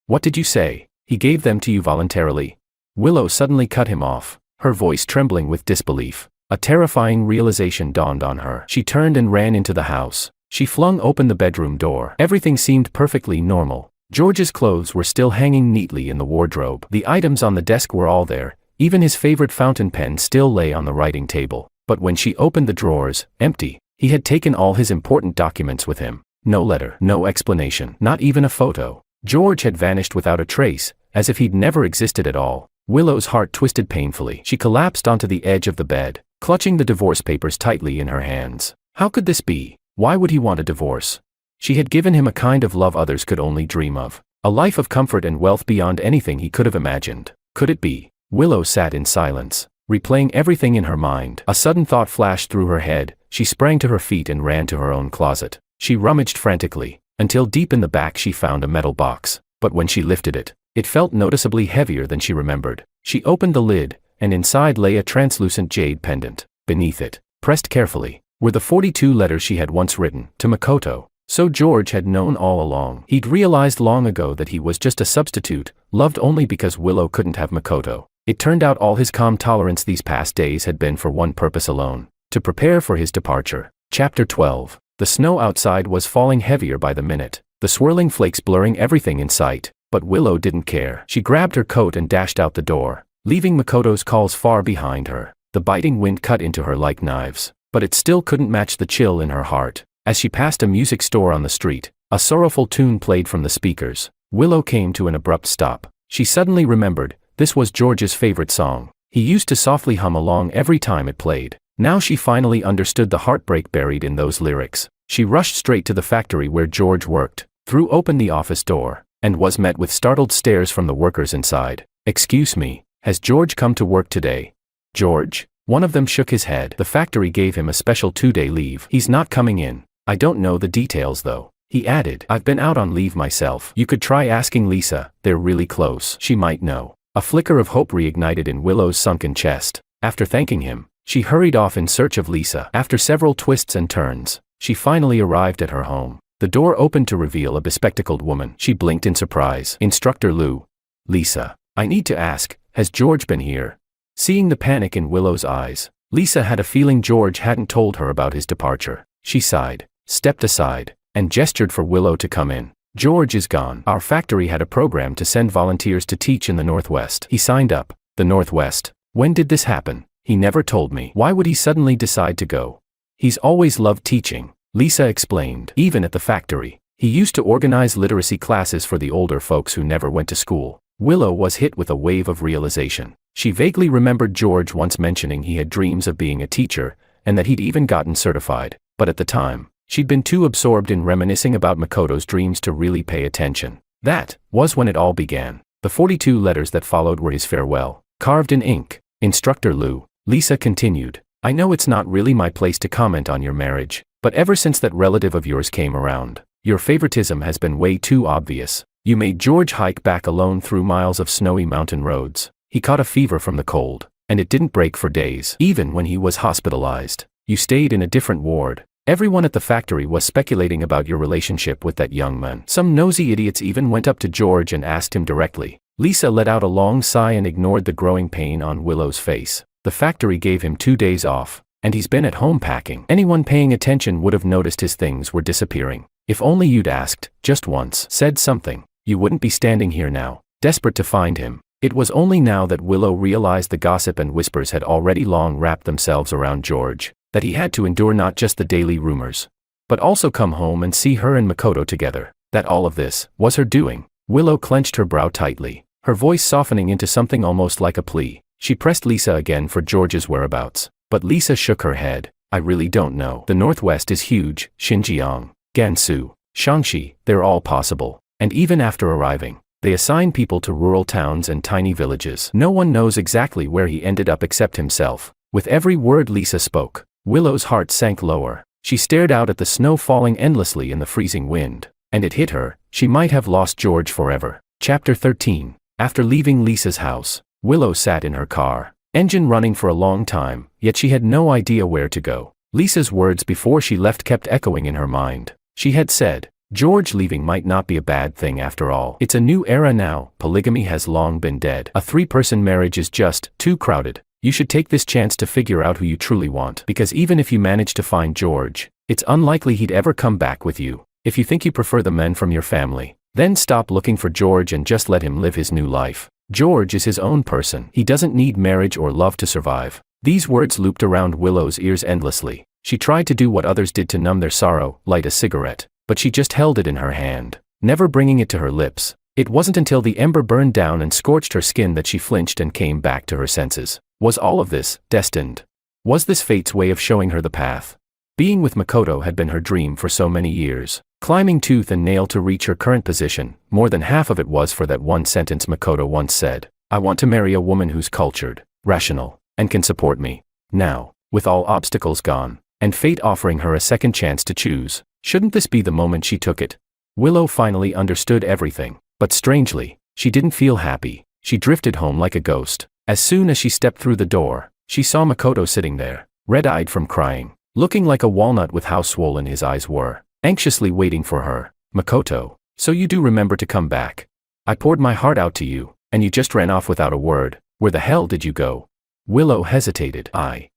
S1: What did you say? He gave them to you voluntarily? Willow suddenly cut him off, her voice trembling with disbelief. A terrifying realization dawned on her. She turned and ran into the house. She flung open the bedroom door. Everything seemed perfectly normal. George's clothes were still hanging neatly in the wardrobe. The items on the desk were all there. Even his favorite fountain pen still lay on the writing table. But when she opened the drawers, empty. He had taken all his important documents with him. No letter, no explanation, not even a photo. George had vanished without a trace, as if he'd never existed at all. Willow's heart twisted painfully. She collapsed onto the edge of the bed, clutching the divorce papers tightly in her hands. How could this be? Why would he want a divorce? She had given him a kind of love others could only dream of. A life of comfort and wealth beyond anything he could have imagined. Could it be? Willow sat in silence, replaying everything in her mind. A sudden thought flashed through her head. She sprang to her feet and ran to her own closet. She rummaged frantically, until deep in the back she found a metal box. But when she lifted it, it felt noticeably heavier than she remembered. She opened the lid, and inside lay a translucent jade pendant. Beneath it, pressed carefully, were the 42 letters she had once written to Makoto. So George had known all along. He'd realized long ago that he was just a substitute, loved only because Willow couldn't have Makoto. It turned out all his calm tolerance these past days had been for one purpose alone: to prepare for his departure. Chapter 12. The snow outside was falling heavier by the minute, the swirling flakes blurring everything in sight. But Willow didn't care. She grabbed her coat and dashed out the door, leaving Makoto's calls far behind her. The biting wind cut into her like knives, but it still couldn't match the chill in her heart. As she passed a music store on the street, a sorrowful tune played from the speakers. Willow came to an abrupt stop. She suddenly remembered, this was George's favorite song. He used to softly hum along every time it played. Now she finally understood the heartbreak buried in those lyrics. She rushed straight to the factory where George worked, threw open the office door, and was met with startled stares from the workers inside. Excuse me, has George come to work today? George? One of them shook his head. The factory gave him a special 2-day leave. He's not coming in. I don't know the details though. He added, I've been out on leave myself. You could try asking Lisa, they're really close. She might know. A flicker of hope reignited in Willow's sunken chest. After thanking him, she hurried off in search of Lisa. After several twists and turns, she finally arrived at her home. The door opened to reveal a bespectacled woman. She blinked in surprise. Instructor Lou. Lisa, I need to ask, has George been here? Seeing the panic in Willow's eyes, Lisa had a feeling George hadn't told her about his departure. She sighed, stepped aside, and gestured for Willow to come in. George is gone. Our factory had a program to send volunteers to teach in the Northwest. He signed up. The Northwest. When did this happen? He never told me. Why would he suddenly decide to go? He's always loved teaching, Lisa explained. Even at the factory, he used to organize literacy classes for the older folks who never went to school. Willow was hit with a wave of realization. She vaguely remembered George once mentioning he had dreams of being a teacher, and that he'd even gotten certified. But at the time, she'd been too absorbed in reminiscing about Makoto's dreams to really pay attention. That was when it all began. The 42 letters that followed were his farewell, carved in ink. Instructor Lou, Lisa continued, I know it's not really my place to comment on your marriage, but ever since that relative of yours came around, your favoritism has been way too obvious. You made George hike back alone through miles of snowy mountain roads. He caught a fever from the cold, and it didn't break for days. Even when he was hospitalized, you stayed in a different ward. Everyone at the factory was speculating about your relationship with that young man. Some nosy idiots even went up to George and asked him directly. Lisa let out a long sigh and ignored the growing pain on Willow's face. The factory gave him 2 days off, and he's been at home packing. Anyone paying attention would have noticed his things were disappearing. If only you'd asked, just once, said something, you wouldn't be standing here now, desperate to find him. It was only now that Willow realized the gossip and whispers had already long wrapped themselves around George, that he had to endure not just the daily rumors, but also come home and see her and Makoto together, that all of this was her doing. Willow clenched her brow tightly, her voice softening into something almost like a plea. She pressed Lisa again for George's whereabouts, but Lisa shook her head. I really don't know. The Northwest is huge. Xinjiang, Gansu, Shaanxi, they're all possible. And even after arriving, they assign people to rural towns and tiny villages. No one knows exactly where he ended up except himself. With every word Lisa spoke, Willow's heart sank lower. She stared out at the snow falling endlessly in the freezing wind, and it hit her. She might have lost George forever. Chapter 13. After leaving Lisa's house, Willow sat in her car, engine running for a long time, yet she had no idea where to go. Lisa's words before she left kept echoing in her mind. She had said, George leaving might not be a bad thing after all. It's a new era now. Polygamy has long been dead. A 3-person marriage is just too crowded. You should take this chance to figure out who you truly want. Because even if you manage to find George, it's unlikely he'd ever come back with you. If you think you prefer the men from your family, then stop looking for George and just let him live his new life. George is his own person. He doesn't need marriage or love to survive. These words looped around Willow's ears endlessly. She tried to do what others did to numb their sorrow, light a cigarette, but she just held it in her hand, never bringing it to her lips. It wasn't until the ember burned down and scorched her skin that she flinched and came back to her senses. Was all of this destined? Was this fate's way of showing her the path? Being with Makoto had been her dream for so many years, climbing tooth and nail to reach her current position. More than half of it was for that one sentence Makoto once said, I want to marry a woman who's cultured, rational, and can support me. Now, with all obstacles gone, and fate offering her a second chance to choose, shouldn't this be the moment she took it? Willow finally understood everything, but strangely, she didn't feel happy. She drifted home like a ghost. As soon as she stepped through the door, she saw Makoto sitting there, red-eyed from crying, looking like a walnut with how swollen his eyes were, anxiously waiting for her. Makoto, so you do remember to come back. I poured my heart out to you, and you just ran off without a word. Where the hell did you go? Willow hesitated. I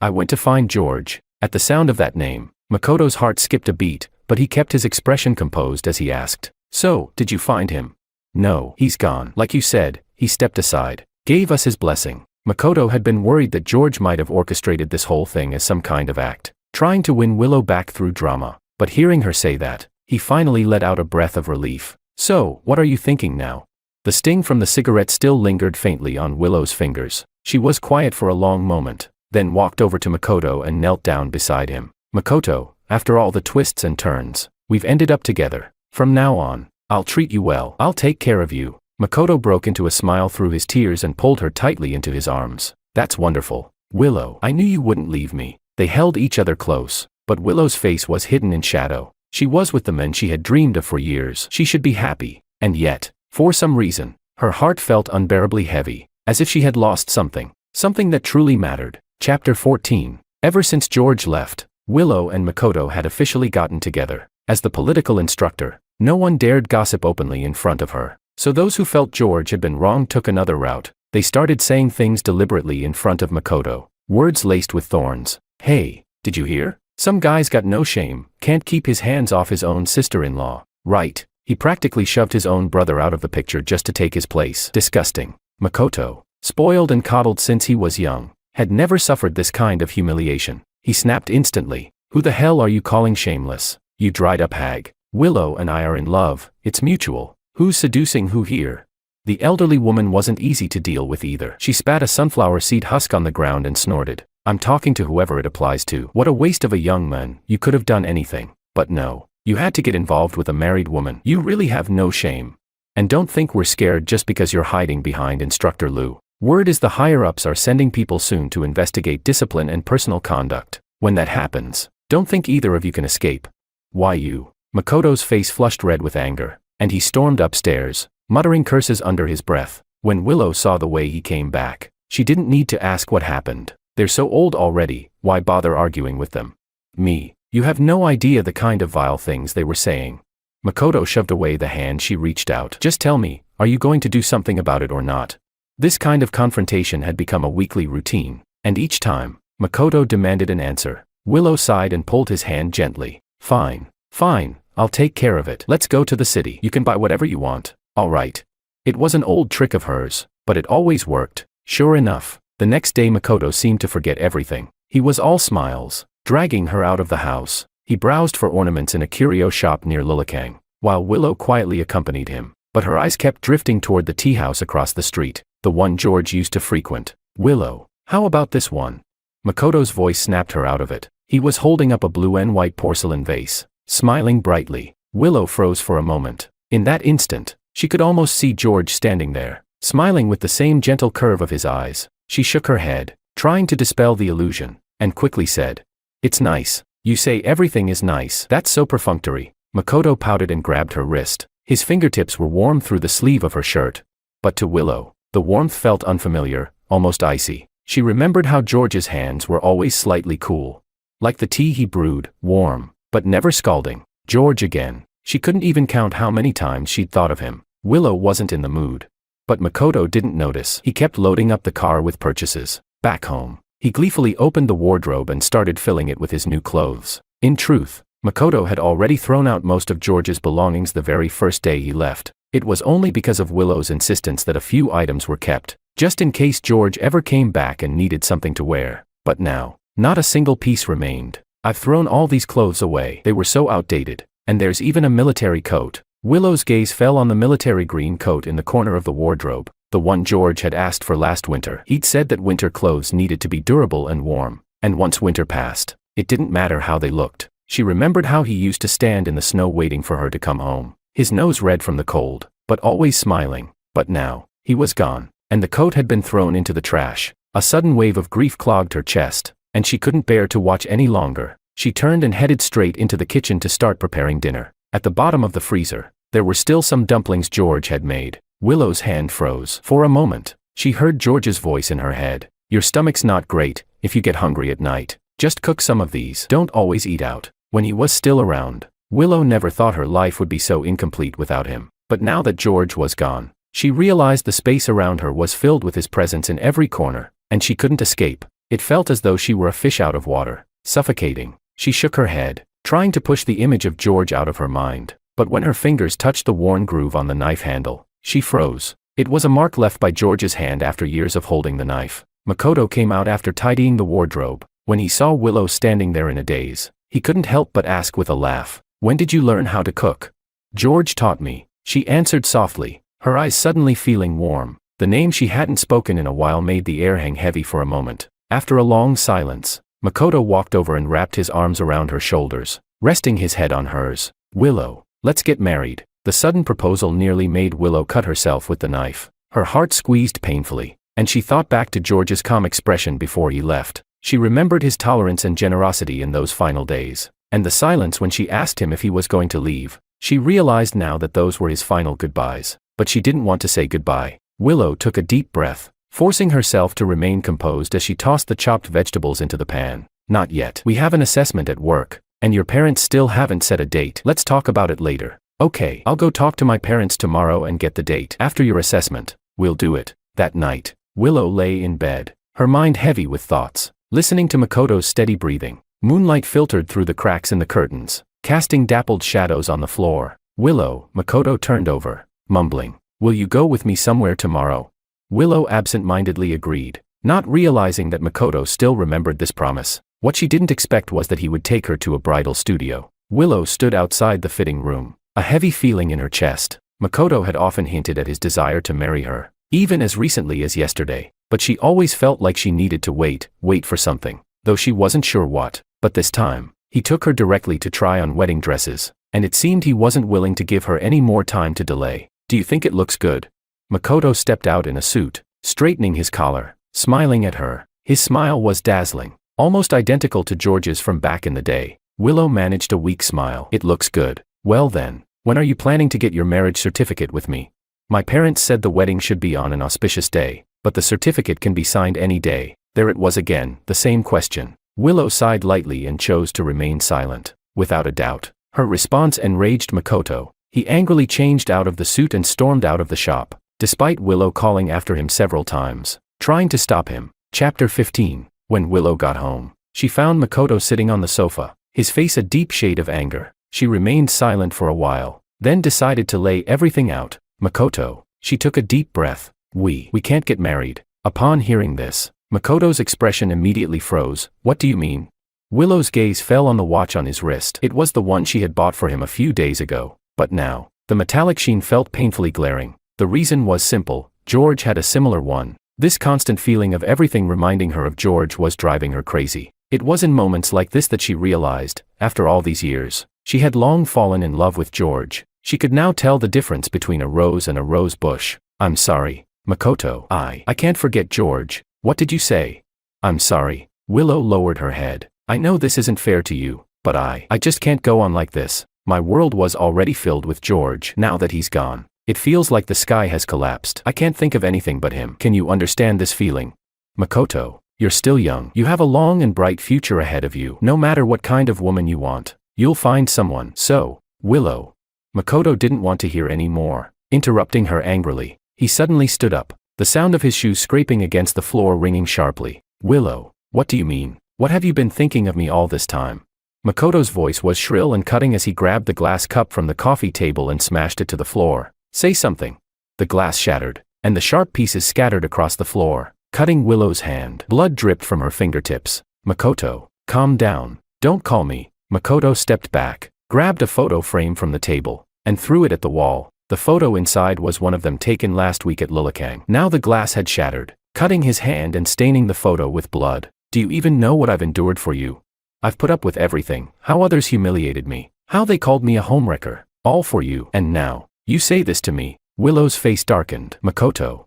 S1: went to find George. At the sound of that name, Makoto's heart skipped a beat, but he kept his expression composed as he asked, so, did you find him? No, he's gone. Like you said, he stepped aside, gave us his blessing. Makoto had been worried that George might have orchestrated this whole thing as some kind of act, trying to win Willow back through drama. But hearing her say that, he finally let out a breath of relief. So, what are you thinking now? The sting from the cigarette still lingered faintly on Willow's fingers. She was quiet for a long moment, then walked over to Makoto and knelt down beside him. Makoto, after all the twists and turns, we've ended up together. From now on, I'll treat you well. I'll take care of you. Makoto broke into a smile through his tears and pulled her tightly into his arms. That's wonderful. Willow, I knew you wouldn't leave me. They held each other close, but Willow's face was hidden in shadow. She was with the men she had dreamed of for years. She should be happy. And yet, for some reason, her heart felt unbearably heavy, as if she had lost something. Something that truly mattered. Chapter 14. Ever since George left, Willow and Makoto had officially gotten together. As the political instructor, no one dared gossip openly in front of her. So those who felt George had been wrong took another route. They started saying things deliberately in front of Makoto, words laced with thorns. Hey, did you hear? Some guy's got no shame, can't keep his hands off his own sister-in-law. Right, he practically shoved his own brother out of the picture just to take his place. Disgusting. Makoto, spoiled and coddled since he was young, had never suffered this kind of humiliation. He snapped instantly. Who the hell are you calling shameless? You dried-up hag. Willow and I are in love, it's mutual. Who's seducing who here? The elderly woman wasn't easy to deal with either. She spat a sunflower seed husk on the ground and snorted. I'm talking to whoever it applies to. What a waste of a young man. You could have done anything. But no, you had to get involved with a married woman. You really have no shame. And don't think we're scared just because you're hiding behind Instructor Lou. Word is the higher-ups are sending people soon to investigate discipline and personal conduct. When that happens, don't think either of you can escape. Why you? Makoto's face flushed red with anger, and he stormed upstairs, muttering curses under his breath. When Willow saw the way he came back, she didn't need to ask what happened. They're so old already, why bother arguing with them? Me, you have no idea the kind of vile things they were saying. Makoto shoved away the hand she reached out. Just tell me, are you going to do something about it or not? This kind of confrontation had become a weekly routine, and each time, Makoto demanded an answer. Willow sighed and pulled his hand gently. Fine, fine, I'll take care of it. Let's go to the city. You can buy whatever you want. All right. It was an old trick of hers, but it always worked. Sure enough, the next day Makoto seemed to forget everything. He was all smiles, dragging her out of the house. He browsed for ornaments in a curio shop near Lillikang, while Willow quietly accompanied him. But her eyes kept drifting toward the tea house across the street, the one George used to frequent. Willow, how about this one? Makoto's voice snapped her out of it. He was holding up a blue and white porcelain vase, smiling brightly. Willow froze for a moment. In that instant, she could almost see George standing there, smiling with the same gentle curve of his eyes. She shook her head, trying to dispel the illusion, and quickly said, It's nice. You say everything is nice. That's so perfunctory. Makoto pouted and grabbed her wrist. His fingertips were warm through the sleeve of her shirt. But to Willow, the warmth felt unfamiliar, almost icy. She remembered how George's hands were always slightly cool. Like the tea he brewed, warm, but never scalding. George again. She couldn't even count how many times she'd thought of him. Willow wasn't in the mood. But Makoto didn't notice. He kept loading up the car with purchases. Back home, he gleefully opened the wardrobe and started filling it with his new clothes. In truth, Makoto had already thrown out most of George's belongings the very first day he left. It was only because of Willow's insistence that a few items were kept, just in case George ever came back and needed something to wear. But now, not a single piece remained. I've thrown all these clothes away. They were so outdated. And there's even a military coat. Willow's gaze fell on the military green coat in the corner of the wardrobe, the one George had asked for last winter. He'd said that winter clothes needed to be durable and warm, and once winter passed, it didn't matter how they looked. She remembered how he used to stand in the snow waiting for her to come home, his nose red from the cold, but always smiling. But now, he was gone, and the coat had been thrown into the trash. A sudden wave of grief clogged her chest, and she couldn't bear to watch any longer. She turned and headed straight into the kitchen to start preparing dinner. At the bottom of the freezer, there were still some dumplings George had made. Willow's hand froze. For a moment, she heard George's voice in her head. Your stomach's not great, if you get hungry at night. Just cook some of these. Don't always eat out. When he was still around, Willow never thought her life would be so incomplete without him. But now that George was gone, she realized the space around her was filled with his presence in every corner, and she couldn't escape. It felt as though she were a fish out of water, suffocating. She shook her head, trying to push the image of George out of her mind. But when her fingers touched the worn groove on the knife handle, she froze. It was a mark left by George's hand after years of holding the knife. Makoto came out after tidying the wardrobe. When he saw Willow standing there in a daze, he couldn't help but ask with a laugh, When did you learn how to cook? George taught me, she answered softly, her eyes suddenly feeling warm. The name she hadn't spoken in a while made the air hang heavy for a moment. After a long silence, Makoto walked over and wrapped his arms around her shoulders, resting his head on hers. Willow, let's get married. The sudden proposal nearly made Willow cut herself with the knife. Her heart squeezed painfully, and she thought back to George's calm expression before he left. She remembered his tolerance and generosity in those final days. and the silence when she asked him if he was going to leave. She realized now that those were his final goodbyes, but she didn't want to say goodbye. Willow took a deep breath, forcing herself to remain composed as she tossed the chopped vegetables into the pan. Not yet. We have an assessment at work, and your parents still haven't set a date. Let's talk about it later. Okay, I'll go talk to my parents tomorrow and get the date. After your assessment, we'll do it. That night, Willow lay in bed, her mind heavy with thoughts, listening to Makoto's steady breathing. Moonlight filtered through the cracks in the curtains, casting dappled shadows on the floor. Willow, Makoto turned over, mumbling, "Will you go with me somewhere tomorrow?" Willow absent-mindedly agreed, not realizing that Makoto still remembered this promise. What she didn't expect was that he would take her to a bridal studio. Willow stood outside the fitting room, a heavy feeling in her chest. Makoto had often hinted at his desire to marry her, even as recently as yesterday, but she always felt like she needed to wait for something, though she wasn't sure what. But this time, he took her directly to try on wedding dresses, and it seemed he wasn't willing to give her any more time to delay. "Do you think it looks good?" Makoto stepped out in a suit, straightening his collar, smiling at her. His smile was dazzling, almost identical to George's from back in the day. Willow managed a weak smile. "It looks good. Well then, when are you planning to get your marriage certificate with me?" "My parents said the wedding should be on an auspicious day, but the certificate can be signed any day." There it was again, the same question. Willow sighed lightly and chose to remain silent. Without a doubt, her response enraged Makoto. He angrily changed out of the suit and stormed out of the shop, despite Willow calling after him several times, trying to stop him. Chapter 15. When Willow got home, she found Makoto sitting on the sofa, his face a deep shade of anger. She remained silent for a while, then decided to lay everything out. "Makoto," she took a deep breath. We can't get married." Upon hearing this, Makoto's expression immediately froze. "What do you mean?" Willow's gaze fell on the watch on his wrist. It was the one she had bought for him a few days ago, but now, the metallic sheen felt painfully glaring. The reason was simple: George had a similar one. This constant feeling of everything reminding her of George was driving her crazy. It was in moments like this that she realized, after all these years, she had long fallen in love with George. She could now tell the difference between a rose and a rose bush. "I'm sorry, Makoto. I can't forget George." "What did you say?" "I'm sorry." Willow lowered her head. "I know this isn't fair to you, but I just can't go on like this. My world was already filled with George. Now that he's gone, it feels like the sky has collapsed. I can't think of anything but him. Can you understand this feeling?" "Makoto, you're still young. You have a long and bright future ahead of you. No matter what kind of woman you want, you'll find someone." "So, Willow." Makoto didn't want to hear any more, interrupting her angrily. He suddenly stood up, the sound of his shoes scraping against the floor ringing sharply. "Willow, what do you mean? What have you been thinking of me all this time?" Makoto's voice was shrill and cutting as he grabbed the glass cup from the coffee table and smashed it to the floor. "Say something." The glass shattered, and the sharp pieces scattered across the floor, cutting Willow's hand. Blood dripped from her fingertips. "Makoto, calm down. Don't call me." Makoto stepped back, grabbed a photo frame from the table, and threw it at the wall. The photo inside was one of them taken last week at Lilakang. Now the glass had shattered, cutting his hand and staining the photo with blood. "Do you even know what I've endured for you? I've put up with everything. How others humiliated me. How they called me a homewrecker. All for you. And now, you say this to me." Willow's face darkened. "Makoto,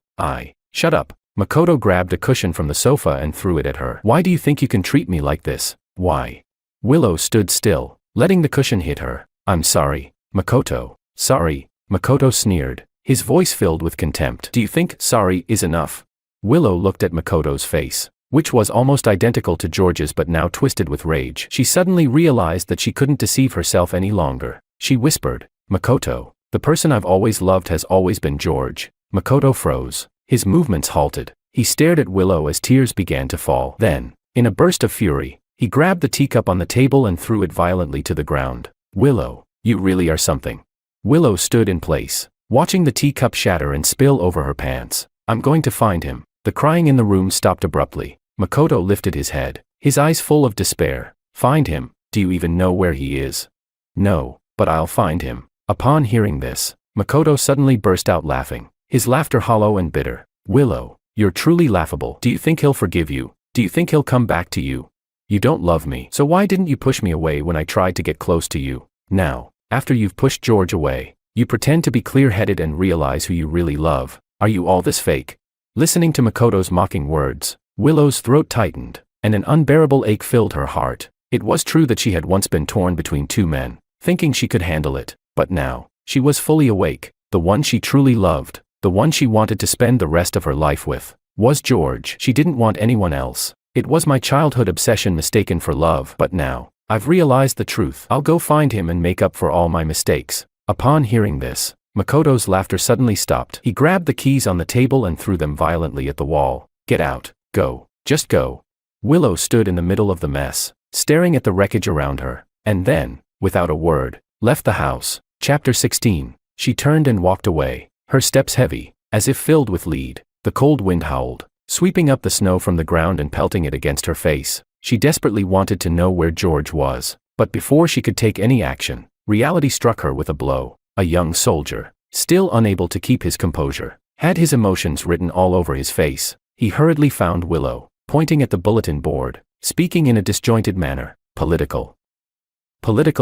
S1: Shut up." Makoto grabbed a cushion from the sofa and threw it at her. "Why do you think you can treat me like this? Why?" Willow stood still, letting the cushion hit her. "I'm sorry, Makoto." "Sorry?" Makoto sneered, his voice filled with contempt. "Do you think sorry is enough?" Willow looked at Makoto's face, which was almost identical to George's but now twisted with rage. She suddenly realized that she couldn't deceive herself any longer. She whispered, "Makoto, the person I've always loved has always been George." Makoto froze. His movements halted. He stared at Willow as tears began to fall. Then, in a burst of fury, he grabbed the teacup on the table and threw it violently to the ground. "Willow, you really are something." Willow stood in place, watching the teacup shatter and spill over her pants. "I'm going to find him." The crying in the room stopped abruptly. Makoto lifted his head, his eyes full of despair. "Find him? Do you even know where he is?" "No, but I'll find him." Upon hearing this, Makoto suddenly burst out laughing, his laughter hollow and bitter. "Willow, you're truly laughable. Do you think he'll forgive you? Do you think he'll come back to you? You don't love me, so why didn't you push me away when I tried to get close to you? Now, after you've pushed George away, you pretend to be clear-headed and realize who you really love. Are you all this fake?" Listening to Makoto's mocking words, Willow's throat tightened, and an unbearable ache filled her heart. It was true that she had once been torn between two men, thinking she could handle it, but now, she was fully awake. The one she truly loved, the one she wanted to spend the rest of her life with, was George. She didn't want anyone else. It was my childhood obsession mistaken for love, but now, I've realized the truth. I'll go find him and make up for all my mistakes. Upon hearing this, Makoto's laughter suddenly stopped. He grabbed the keys on the table and threw them violently at the wall. Get out. Go. Just go. Willow stood in the middle of the mess, staring at the wreckage around her, and then, without a word, left the house. Chapter 16. She turned and walked away, her steps heavy, as if filled with lead. The cold wind howled, sweeping up the snow from the ground and pelting it against her face. She desperately wanted to know where George was, but before she could take any action, reality struck her with a blow. A young soldier, still unable to keep his composure, had his emotions written all over his face. He hurriedly found Willow, pointing at the bulletin board, speaking in a disjointed manner. Political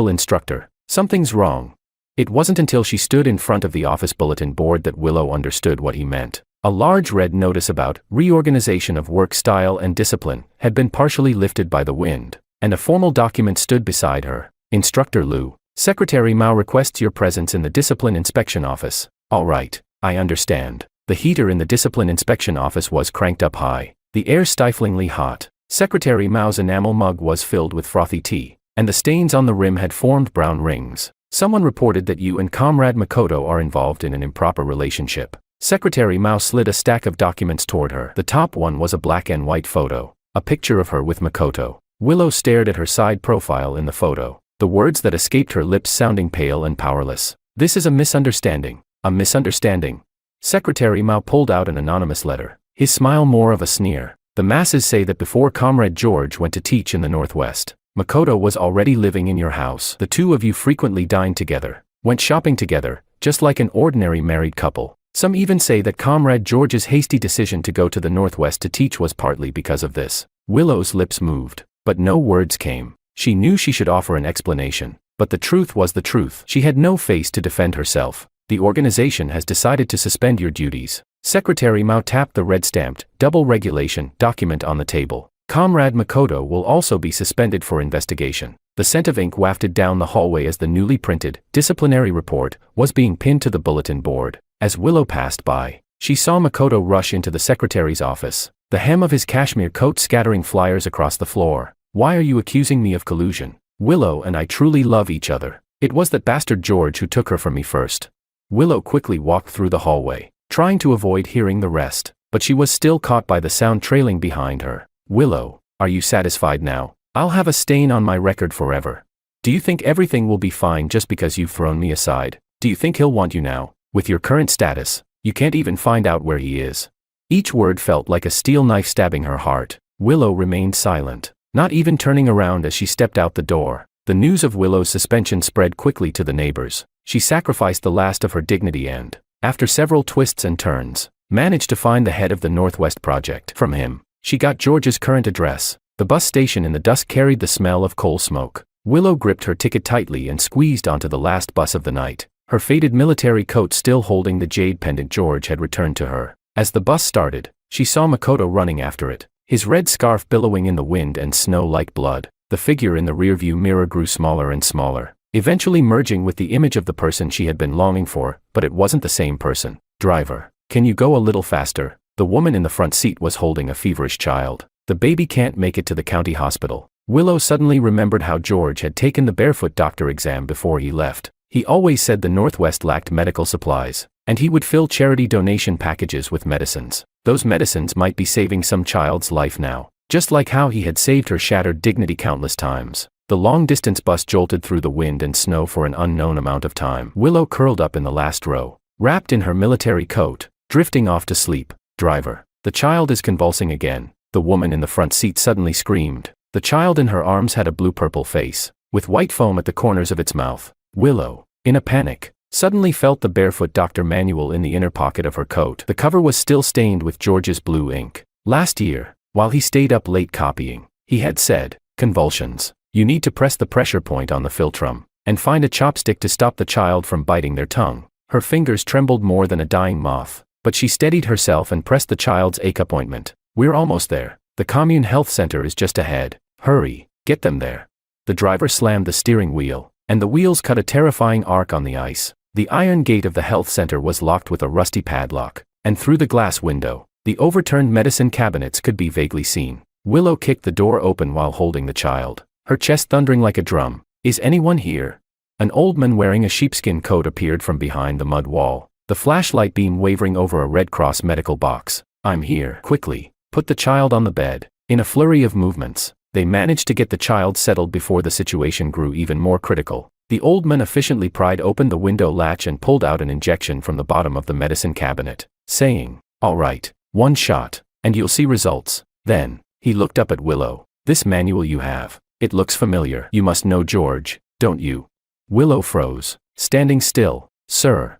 S1: instructor. Something's wrong. It wasn't until she stood in front of the office bulletin board that Willow understood what he meant. A large red notice about reorganization of work style and discipline had been partially lifted by the wind, and a formal document stood beside her. Instructor Liu, Secretary Mao requests your presence in the discipline inspection office. All right, I understand. The heater in the discipline inspection office was cranked up high, the air stiflingly hot. Secretary Mao's enamel mug was filled with frothy tea, and the stains on the rim had formed brown rings. Someone reported that you and Comrade Makoto are involved in an improper relationship. Secretary Mao slid a stack of documents toward her. The top one was a black and white photo, a picture of her with Makoto. Willow stared at her side profile in the photo, the words that escaped her lips sounding pale and powerless. This is a misunderstanding. A misunderstanding. Secretary Mao pulled out an anonymous letter, his smile more of a sneer. The masses say that before Comrade George went to teach in the Northwest, Makoto was already living in your house. The two of you frequently dined together, went shopping together, just like an ordinary married couple. Some even say that Comrade George's hasty decision to go to the Northwest to teach was partly because of this. Willow's lips moved, but no words came. She knew she should offer an explanation, but the truth was the truth. She had no face to defend herself. The organization has decided to suspend your duties. Secretary Mao tapped the red-stamped, double regulation document on the table. Comrade Makoto will also be suspended for investigation. The scent of ink wafted down the hallway as the newly printed disciplinary report was being pinned to the bulletin board. As Willow passed by, she saw Makoto rush into the secretary's office, the hem of his cashmere coat scattering flyers across the floor. Why are you accusing me of collusion? Willow and I truly love each other. It was that bastard George who took her from me first. Willow quickly walked through the hallway, trying to avoid hearing the rest, but she was still caught by the sound trailing behind her. Willow, are you satisfied now? I'll have a stain on my record forever. Do you think everything will be fine just because you've thrown me aside? Do you think he'll want you now? With your current status, you can't even find out where he is. Each word felt like a steel knife stabbing her heart. Willow remained silent, not even turning around as she stepped out the door. The news of Willow's suspension spread quickly to the neighbors. She sacrificed the last of her dignity and, after several twists and turns, managed to find the head of the Northwest Project. From him, she got George's current address. The bus station in the dusk carried the smell of coal smoke. Willow gripped her ticket tightly and squeezed onto the last bus of the night, her faded military coat still holding the jade pendant George had returned to her. As the bus started, she saw Makoto running after it, his red scarf billowing in the wind and snow like blood. The figure in the rearview mirror grew smaller and smaller, eventually merging with the image of the person she had been longing for, but it wasn't the same person. Driver, can you go a little faster? The woman in the front seat was holding a feverish child. The baby can't make it to the county hospital. Willow suddenly remembered how George had taken the barefoot doctor exam before he left. He always said the Northwest lacked medical supplies, and he would fill charity donation packages with medicines. Those medicines might be saving some child's life now, just like how he had saved her shattered dignity countless times. The long-distance bus jolted through the wind and snow for an unknown amount of time. Willow curled up in the last row, wrapped in her military coat, drifting off to sleep. Driver, the child is convulsing again. The woman in the front seat suddenly screamed. The child in her arms had a blue-purple face, with white foam at the corners of its mouth. Willow, in a panic, suddenly felt the barefoot doctor manual in the inner pocket of her coat. The cover was still stained with George's blue ink. Last year, while he stayed up late copying, he had said, "Convulsions. You need to press the pressure point on the philtrum, and find a chopstick to stop the child from biting their tongue." Her fingers trembled more than a dying moth, but she steadied herself and pressed the child's ache ointment. "We're almost there. The commune health center is just ahead. Hurry, get them there." the driver slammed the steering wheel, and the wheels cut a terrifying arc on the ice. The iron gate of the health center was locked with a rusty padlock, and through the glass window, the overturned medicine cabinets could be vaguely seen. Willow kicked the door open while holding the child, her chest thundering like a drum. "Is anyone here?" An old man wearing a sheepskin coat appeared from behind the mud wall, the flashlight beam wavering over a Red Cross medical box. "I'm here." Quickly, put the child on the bed. In a flurry of movements, they managed to get the child settled before the situation grew even more critical. The old man efficiently pried open the window latch and pulled out an injection from the bottom of the medicine cabinet, saying, "All right, 1 shot, and you'll see results." Then, he looked up at Willow. "This manual you have, it looks familiar. You must know George, don't you?" Willow froze, standing still. "Sir,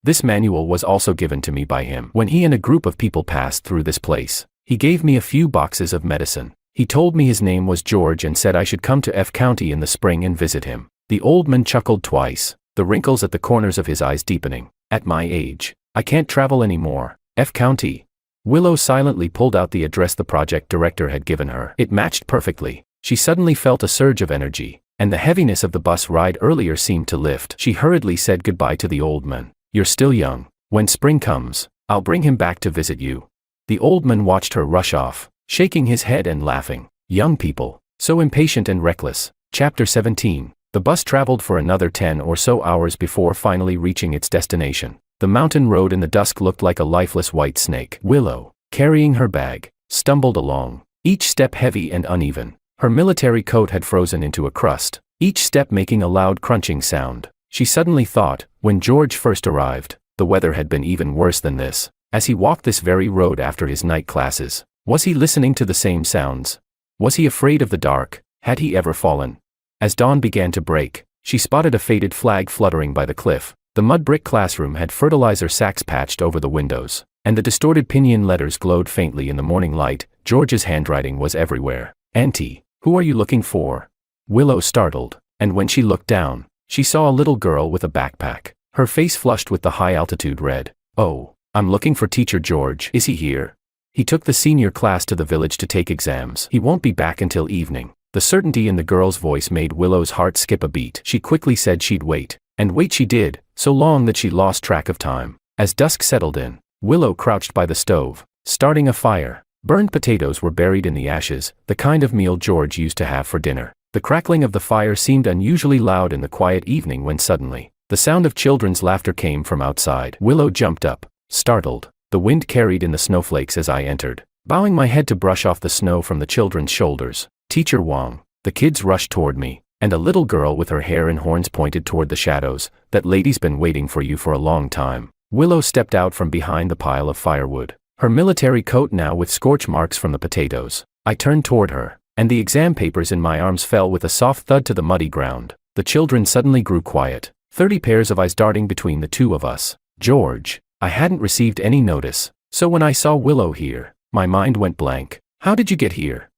S1: this manual was also given to me by him when he and a group of people passed through this place. He gave me a few boxes of medicine. He told me his name was George and said I should come to F County in the spring and visit him." The old man chuckled twice, the wrinkles at the corners of his eyes deepening. "At my age, I can't travel anymore. F County." Willow silently pulled out the address the project director had given her. It matched perfectly. She suddenly felt a surge of energy, and the heaviness of the bus ride earlier seemed to lift. She hurriedly said goodbye to the old man. "You're still young. When spring comes, I'll bring him back to visit you." The old man watched her rush off, shaking his head and laughing. Young people, so impatient and reckless. Chapter 17. The bus traveled for another 10 or so hours before finally reaching its destination. The mountain road in the dusk looked like a lifeless white snake. Willow, carrying her bag, stumbled along, each step heavy and uneven. Her military coat had frozen into a crust, each step making a loud crunching sound. She suddenly thought, when George first arrived, the weather had been even worse than this. As he walked this very road after his night classes, was he listening to the same sounds? Was he afraid of the dark? Had he ever fallen? As dawn began to break, she spotted a faded flag fluttering by the cliff. The mud brick classroom had fertilizer sacks patched over the windows, and the distorted pinyin letters glowed faintly in the morning light. George's handwriting was everywhere. "Auntie, who are you looking for?" Willow startled, and when she looked down, she saw a little girl with a backpack, her face flushed with the high-altitude red. "Oh, I'm looking for Teacher George. Is he here?" "He took the senior class to the village to take exams. He won't be back until evening." The certainty in the girl's voice made Willow's heart skip a beat. She quickly said she'd wait, and wait she did, so long that she lost track of time. As dusk settled in, Willow crouched by the stove, starting a fire. Burned potatoes were buried in the ashes, the kind of meal George used to have for dinner. The crackling of the fire seemed unusually loud in the quiet evening when suddenly, the sound of children's laughter came from outside. Willow jumped up, startled. The wind carried in the snowflakes as I entered, bowing my head to brush off the snow from the children's shoulders. "Teacher Wang." The kids rushed toward me, and a little girl with her hair and horns pointed toward the shadows. "That lady's been waiting for you for a long time." Willow stepped out from behind the pile of firewood, her military coat now with scorch marks from the potatoes. I turned toward her, and the exam papers in my arms fell with a soft thud to the muddy ground. The children suddenly grew quiet, 30 pairs of eyes darting between the two of us. "George." I hadn't received any notice, so when I saw Willow here, my mind went blank. "How did you get here?"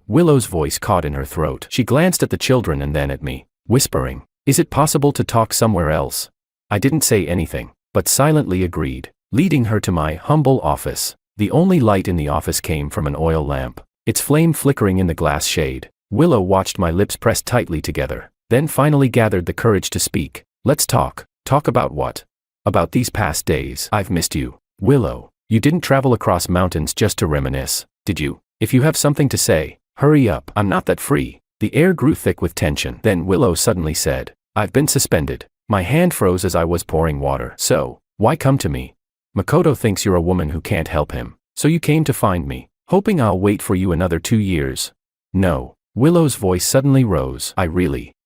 S1: Willow's voice caught in her throat. She glanced at the children and then at me, whispering, "Is it possible to talk somewhere else?" I didn't say anything, but silently agreed, leading her to my humble office. The only light in the office came from an oil lamp, its flame flickering in the glass shade. Willow watched my lips pressed tightly together, then finally gathered the courage to speak. "Let's talk." "Talk about what?" "About these past days. I've missed you." "Willow, you didn't travel across mountains just to reminisce, did you? If you have something to say, hurry up. I'm not that free." The air grew thick with tension. Then Willow suddenly said, "I've been suspended." My hand froze as I was pouring water. "So, why come to me?" "Makoto thinks you're a woman who can't help him, so you came to find me, hoping I'll wait for you another 2 years." "No." Willow's voice suddenly rose.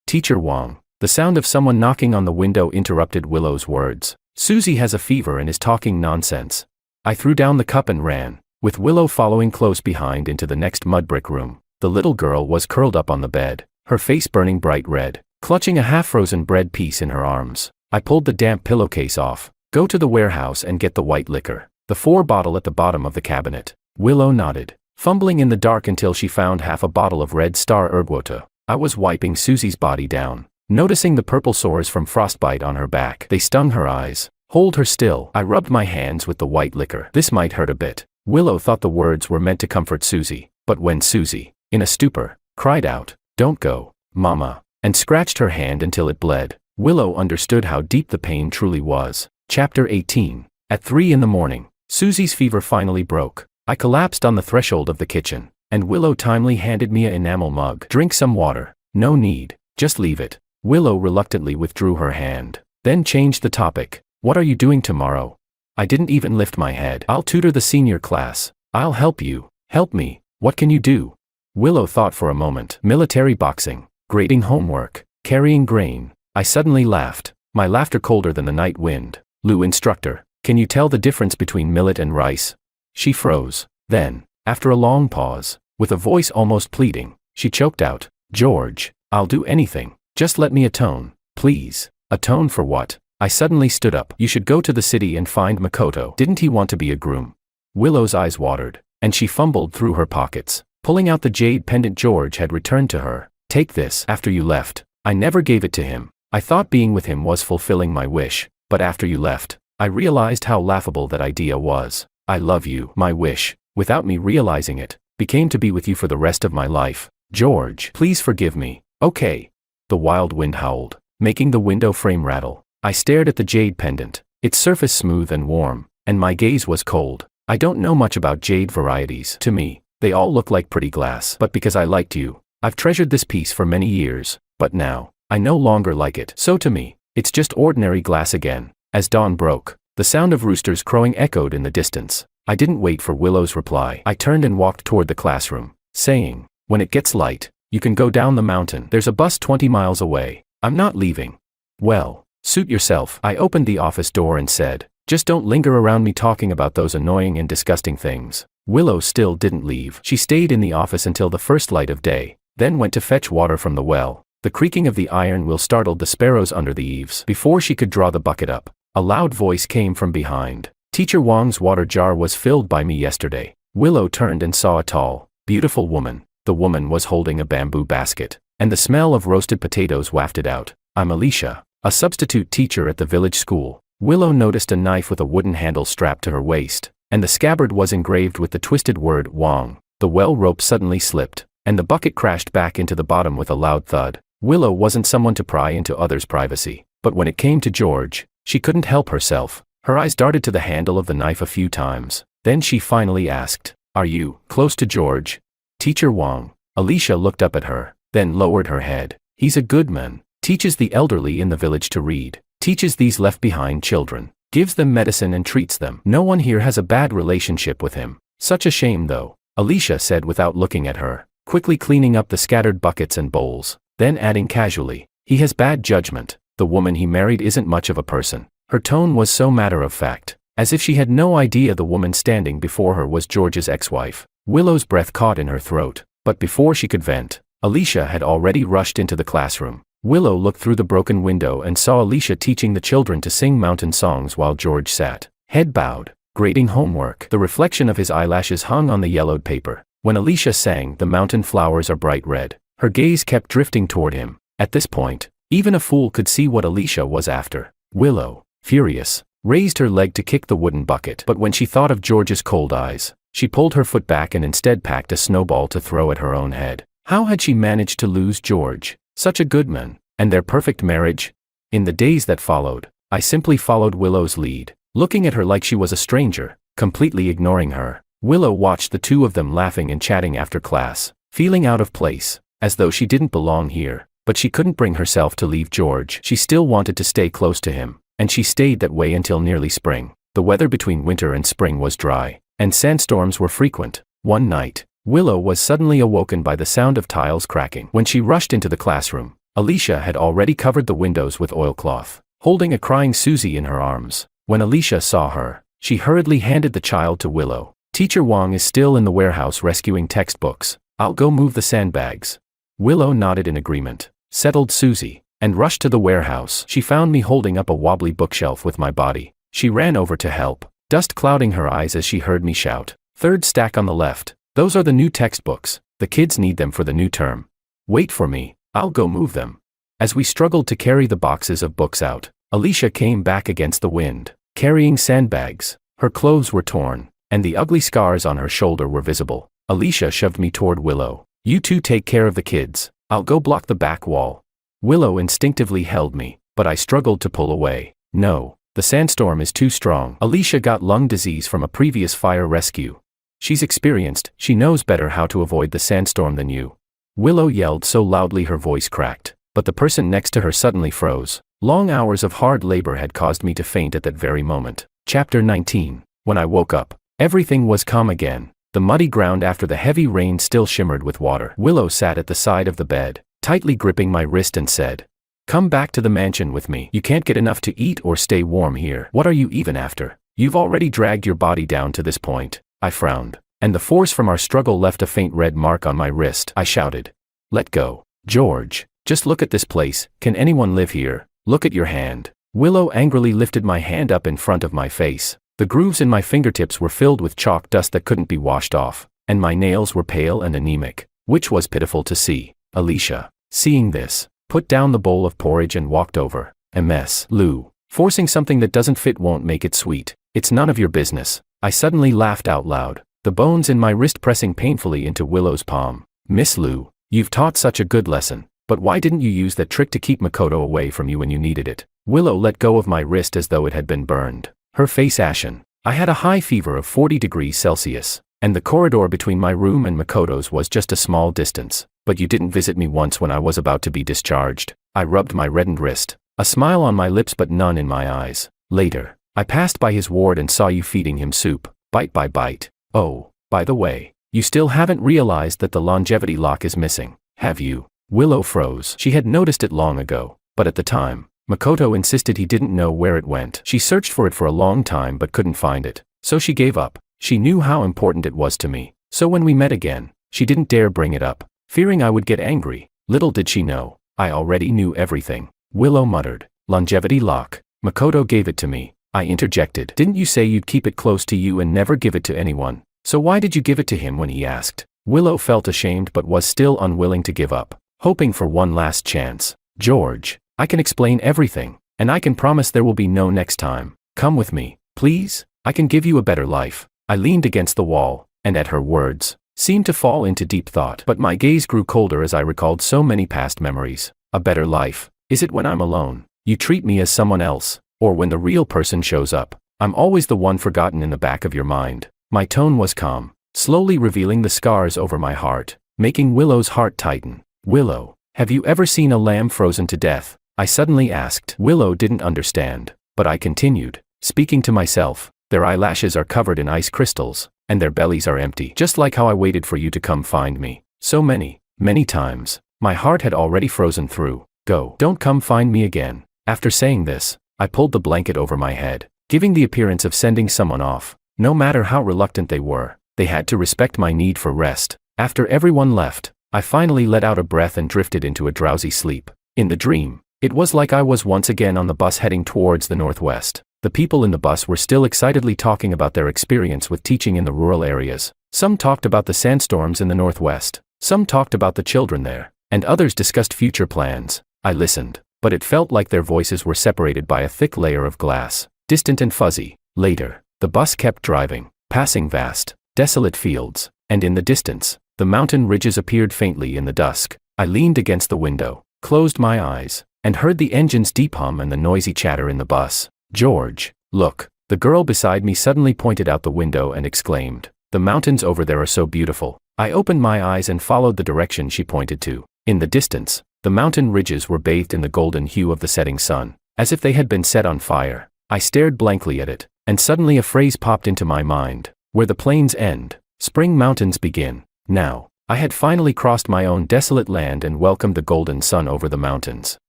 S1: Teacher Wang." The sound of someone knocking on the window interrupted Willow's words. "Susie has a fever and is talking nonsense." I threw down the cup and ran, with Willow following close behind into the next mud brick room. The little girl was curled up on the bed, her face burning bright red, clutching a half-frozen bread piece in her arms. I pulled the damp pillowcase off. "Go to the warehouse and get the white liquor, the 4 bottle at the bottom of the cabinet." Willow nodded, fumbling in the dark until she found half a bottle of Red Star herb water. I was wiping Susie's body down, noticing the purple sores from frostbite on her back. They stung her eyes. "Hold her still." I rubbed my hands with the white liquor. "This might hurt a bit." Willow thought the words were meant to comfort Susie, but when Susie, in a stupor, cried out, "Don't go," Mama, and scratched her hand until it bled. Willow understood how deep the pain truly was. Chapter 18. At 3 in the morning, Susie's fever finally broke. I collapsed on the threshold of the kitchen, and Willow timely handed me an enamel mug. Drink some water. No need, just leave it. Willow reluctantly withdrew her hand, then changed the topic. What are you doing tomorrow? I didn't even lift my head. I'll tutor the senior class. I'll help you. Help me. What can you do? Willow thought for a moment. Military boxing, grading homework, carrying grain. I suddenly laughed, my laughter colder than the night wind. Lou, instructor, can you tell the difference between millet and rice? She froze. Then, after a long pause, with a voice almost pleading, she choked out, George, I'll do anything. Just let me atone, please. Atone for what? I suddenly stood up. You should go to the city and find Makoto. Didn't he want to be a groom? Willow's eyes watered, and she fumbled through her pockets, pulling out the jade pendant George had returned to her. Take this. After you left, I never gave it to him. I thought being with him was fulfilling my wish, but after you left, I realized how laughable that idea was. I love you. My wish, without me realizing it, became to be with you for the rest of my life. George, please forgive me. Okay. The wild wind howled, making the window frame rattle. I stared at the jade pendant, its surface smooth and warm, and my gaze was cold. I don't know much about jade varieties. To me, they all look like pretty glass. But because I liked you, I've treasured this piece for many years, but now, I no longer like it. So to me, it's just ordinary glass again. As dawn broke, the sound of roosters crowing echoed in the distance. I didn't wait for Willow's reply. I turned and walked toward the classroom, saying, when it gets light, you can go down the mountain. There's a bus 20 miles away. I'm not leaving. Well, suit yourself. I opened the office door and said, just don't linger around me talking about those annoying and disgusting things. Willow still didn't leave. She stayed in the office until the first light of day, then went to fetch water from the well. The creaking of the iron wheel startled the sparrows under the eaves. Before she could draw the bucket up, a loud voice came from behind. Teacher Wang's water jar was filled by me yesterday. Willow turned and saw a tall, beautiful woman. The woman was holding a bamboo basket, and the smell of roasted potatoes wafted out. I'm Alicia, a substitute teacher at the village school. Willow noticed a knife with a wooden handle strapped to her waist, and the scabbard was engraved with the twisted word Wang. The well rope suddenly slipped, and the bucket crashed back into the bottom with a loud thud. Willow wasn't someone to pry into others' privacy, but when it came to George, she couldn't help herself. Her eyes darted to the handle of the knife a few times. Then she finally asked, are you close to George? Teacher Wang. Alicia looked up at her, then lowered her head. He's a good man, teaches the elderly in the village to read, teaches these left-behind children, gives them medicine and treats them. No one here has a bad relationship with him. Such a shame though, Alicia said without looking at her, quickly cleaning up the scattered buckets and bowls, then adding casually, he has bad judgment. The woman he married isn't much of a person. Her tone was so matter-of-fact, as if she had no idea the woman standing before her was George's ex-wife. Willow's breath caught in her throat, but before she could vent, Alicia had already rushed into the classroom. Willow looked through the broken window and saw Alicia teaching the children to sing mountain songs while George sat, head bowed, grading homework. The reflection of his eyelashes hung on the yellowed paper. When Alicia sang, the mountain flowers are bright red, her gaze kept drifting toward him. At this point, even a fool could see what Alicia was after. Willow, furious, raised her leg to kick the wooden bucket. But when she thought of George's cold eyes, she pulled her foot back and instead packed a snowball to throw at her own head. How had she managed to lose George, such a good man, and their perfect marriage? In the days that followed, I simply followed Willow's lead, looking at her like she was a stranger, completely ignoring her. Willow watched the two of them laughing and chatting after class, feeling out of place, as though she didn't belong here. But she couldn't bring herself to leave George. She still wanted to stay close to him, and she stayed that way until nearly spring. The weather between winter and spring was dry, and sandstorms were frequent. One night, Willow was suddenly awoken by the sound of tiles cracking. When she rushed into the classroom, Alicia had already covered the windows with oilcloth, holding a crying Susie in her arms. When Alicia saw her, she hurriedly handed the child to Willow. Teacher Wang is still in the warehouse rescuing textbooks. I'll go move the sandbags. Willow nodded in agreement, settled Susie, and rushed to the warehouse. She found me holding up a wobbly bookshelf with my body. She ran over to help, dust clouding her eyes as she heard me shout, "Third stack on the left. Those are the new textbooks. The kids need them for the new term. Wait for me, I'll go move them." As we struggled to carry the boxes of books out, Alicia came back against the wind, carrying sandbags. Her clothes were torn, and the ugly scars on her shoulder were visible. Alicia shoved me toward Willow. "You two take care of the kids. I'll go block the back wall. Willow instinctively held me, but I struggled to pull away. No, the sandstorm is too strong. Alicia got lung disease from a previous fire rescue. She's experienced, she knows better how to avoid the sandstorm than you. Willow yelled so loudly her voice cracked, but the person next to her suddenly froze. Long hours of hard labor had caused me to faint at that very moment. Chapter 19. When I woke up, everything was calm again. The muddy ground after the heavy rain still shimmered with water. Willow sat at the side of the bed, tightly gripping my wrist and said, "Come back to the mansion with me. You can't get enough to eat or stay warm here. What are you even after? You've already dragged your body down to this point." I frowned, and the force from our struggle left a faint red mark on my wrist. I shouted, "Let go. George, just look at this place. Can anyone live here? Look at your hand." Willow angrily lifted my hand up in front of my face. The grooves in my fingertips were filled with chalk dust that couldn't be washed off, and my nails were pale and anemic, which was pitiful to see. Alicia, seeing this, put down the bowl of porridge and walked over. "MS, Lou. Forcing something that doesn't fit won't make it sweet. It's none of your business." I suddenly laughed out loud, the bones in my wrist pressing painfully into Willow's palm. "Miss Lou, you've taught such a good lesson, but why didn't you use that trick to keep Makoto away from you when you needed it?" Willow let go of my wrist as though it had been burned, her face ashen. I had a high fever of 40 degrees Celsius, and the corridor between my room and Makoto's was just a small distance. "But you didn't visit me once when I was about to be discharged." I rubbed my reddened wrist, a smile on my lips but none in my eyes. "Later, I passed by his ward and saw you feeding him soup, bite by bite. Oh, by the way, you still haven't realized that the longevity lock is missing, have you?" Willow froze. She had noticed it long ago, but at the time, Makoto insisted he didn't know where it went. She searched for it for a long time but couldn't find it, so she gave up. She knew how important it was to me, so when we met again, she didn't dare bring it up, fearing I would get angry. Little did she know, I already knew everything. Willow muttered, "Longevity lock. Makoto gave it to me." I interjected, "Didn't you say you'd keep it close to you and never give it to anyone? So why did you give it to him when he asked?" Willow felt ashamed but was still unwilling to give up, hoping for one last chance. "George, I can explain everything, and I can promise there will be no next time. Come with me, please. I can give you a better life." I leaned against the wall, and at her words, seemed to fall into deep thought. But my gaze grew colder as I recalled so many past memories. A better life? Is it when I'm alone? You treat me as someone else, or when the real person shows up? I'm always the one forgotten in the back of your mind. My tone was calm, slowly revealing the scars over my heart, making Willow's heart tighten. "Willow, have you ever seen a lamb frozen to death?" I suddenly asked. Willow didn't understand, but I continued, speaking to myself. "Their eyelashes are covered in ice crystals, and their bellies are empty. Just like how I waited for you to come find me. So many times. My heart had already frozen through. Go. Don't come find me again." After saying this, I pulled the blanket over my head, giving the appearance of sending someone off. No matter how reluctant they were, they had to respect my need for rest. After everyone left, I finally let out a breath and drifted into a drowsy sleep. In the dream, it was like I was once again on the bus heading towards the northwest. The people in the bus were still excitedly talking about their experience with teaching in the rural areas. Some talked about the sandstorms in the northwest, some talked about the children there, and others discussed future plans. I listened, but it felt like their voices were separated by a thick layer of glass, distant and fuzzy. Later, the bus kept driving, passing vast, desolate fields, and in the distance, the mountain ridges appeared faintly in the dusk. I leaned against the window, closed my eyes, and heard the engine's deep hum and the noisy chatter in the bus. "George, look." The girl beside me suddenly pointed out the window and exclaimed, "The mountains over there are so beautiful." I opened my eyes and followed the direction she pointed to. In the distance, the mountain ridges were bathed in the golden hue of the setting sun, as if they had been set on fire. I stared blankly at it, and suddenly a phrase popped into my mind. "Where the plains end, spring mountains begin." Now, I had finally crossed my own desolate land and welcomed the golden sun over the mountains.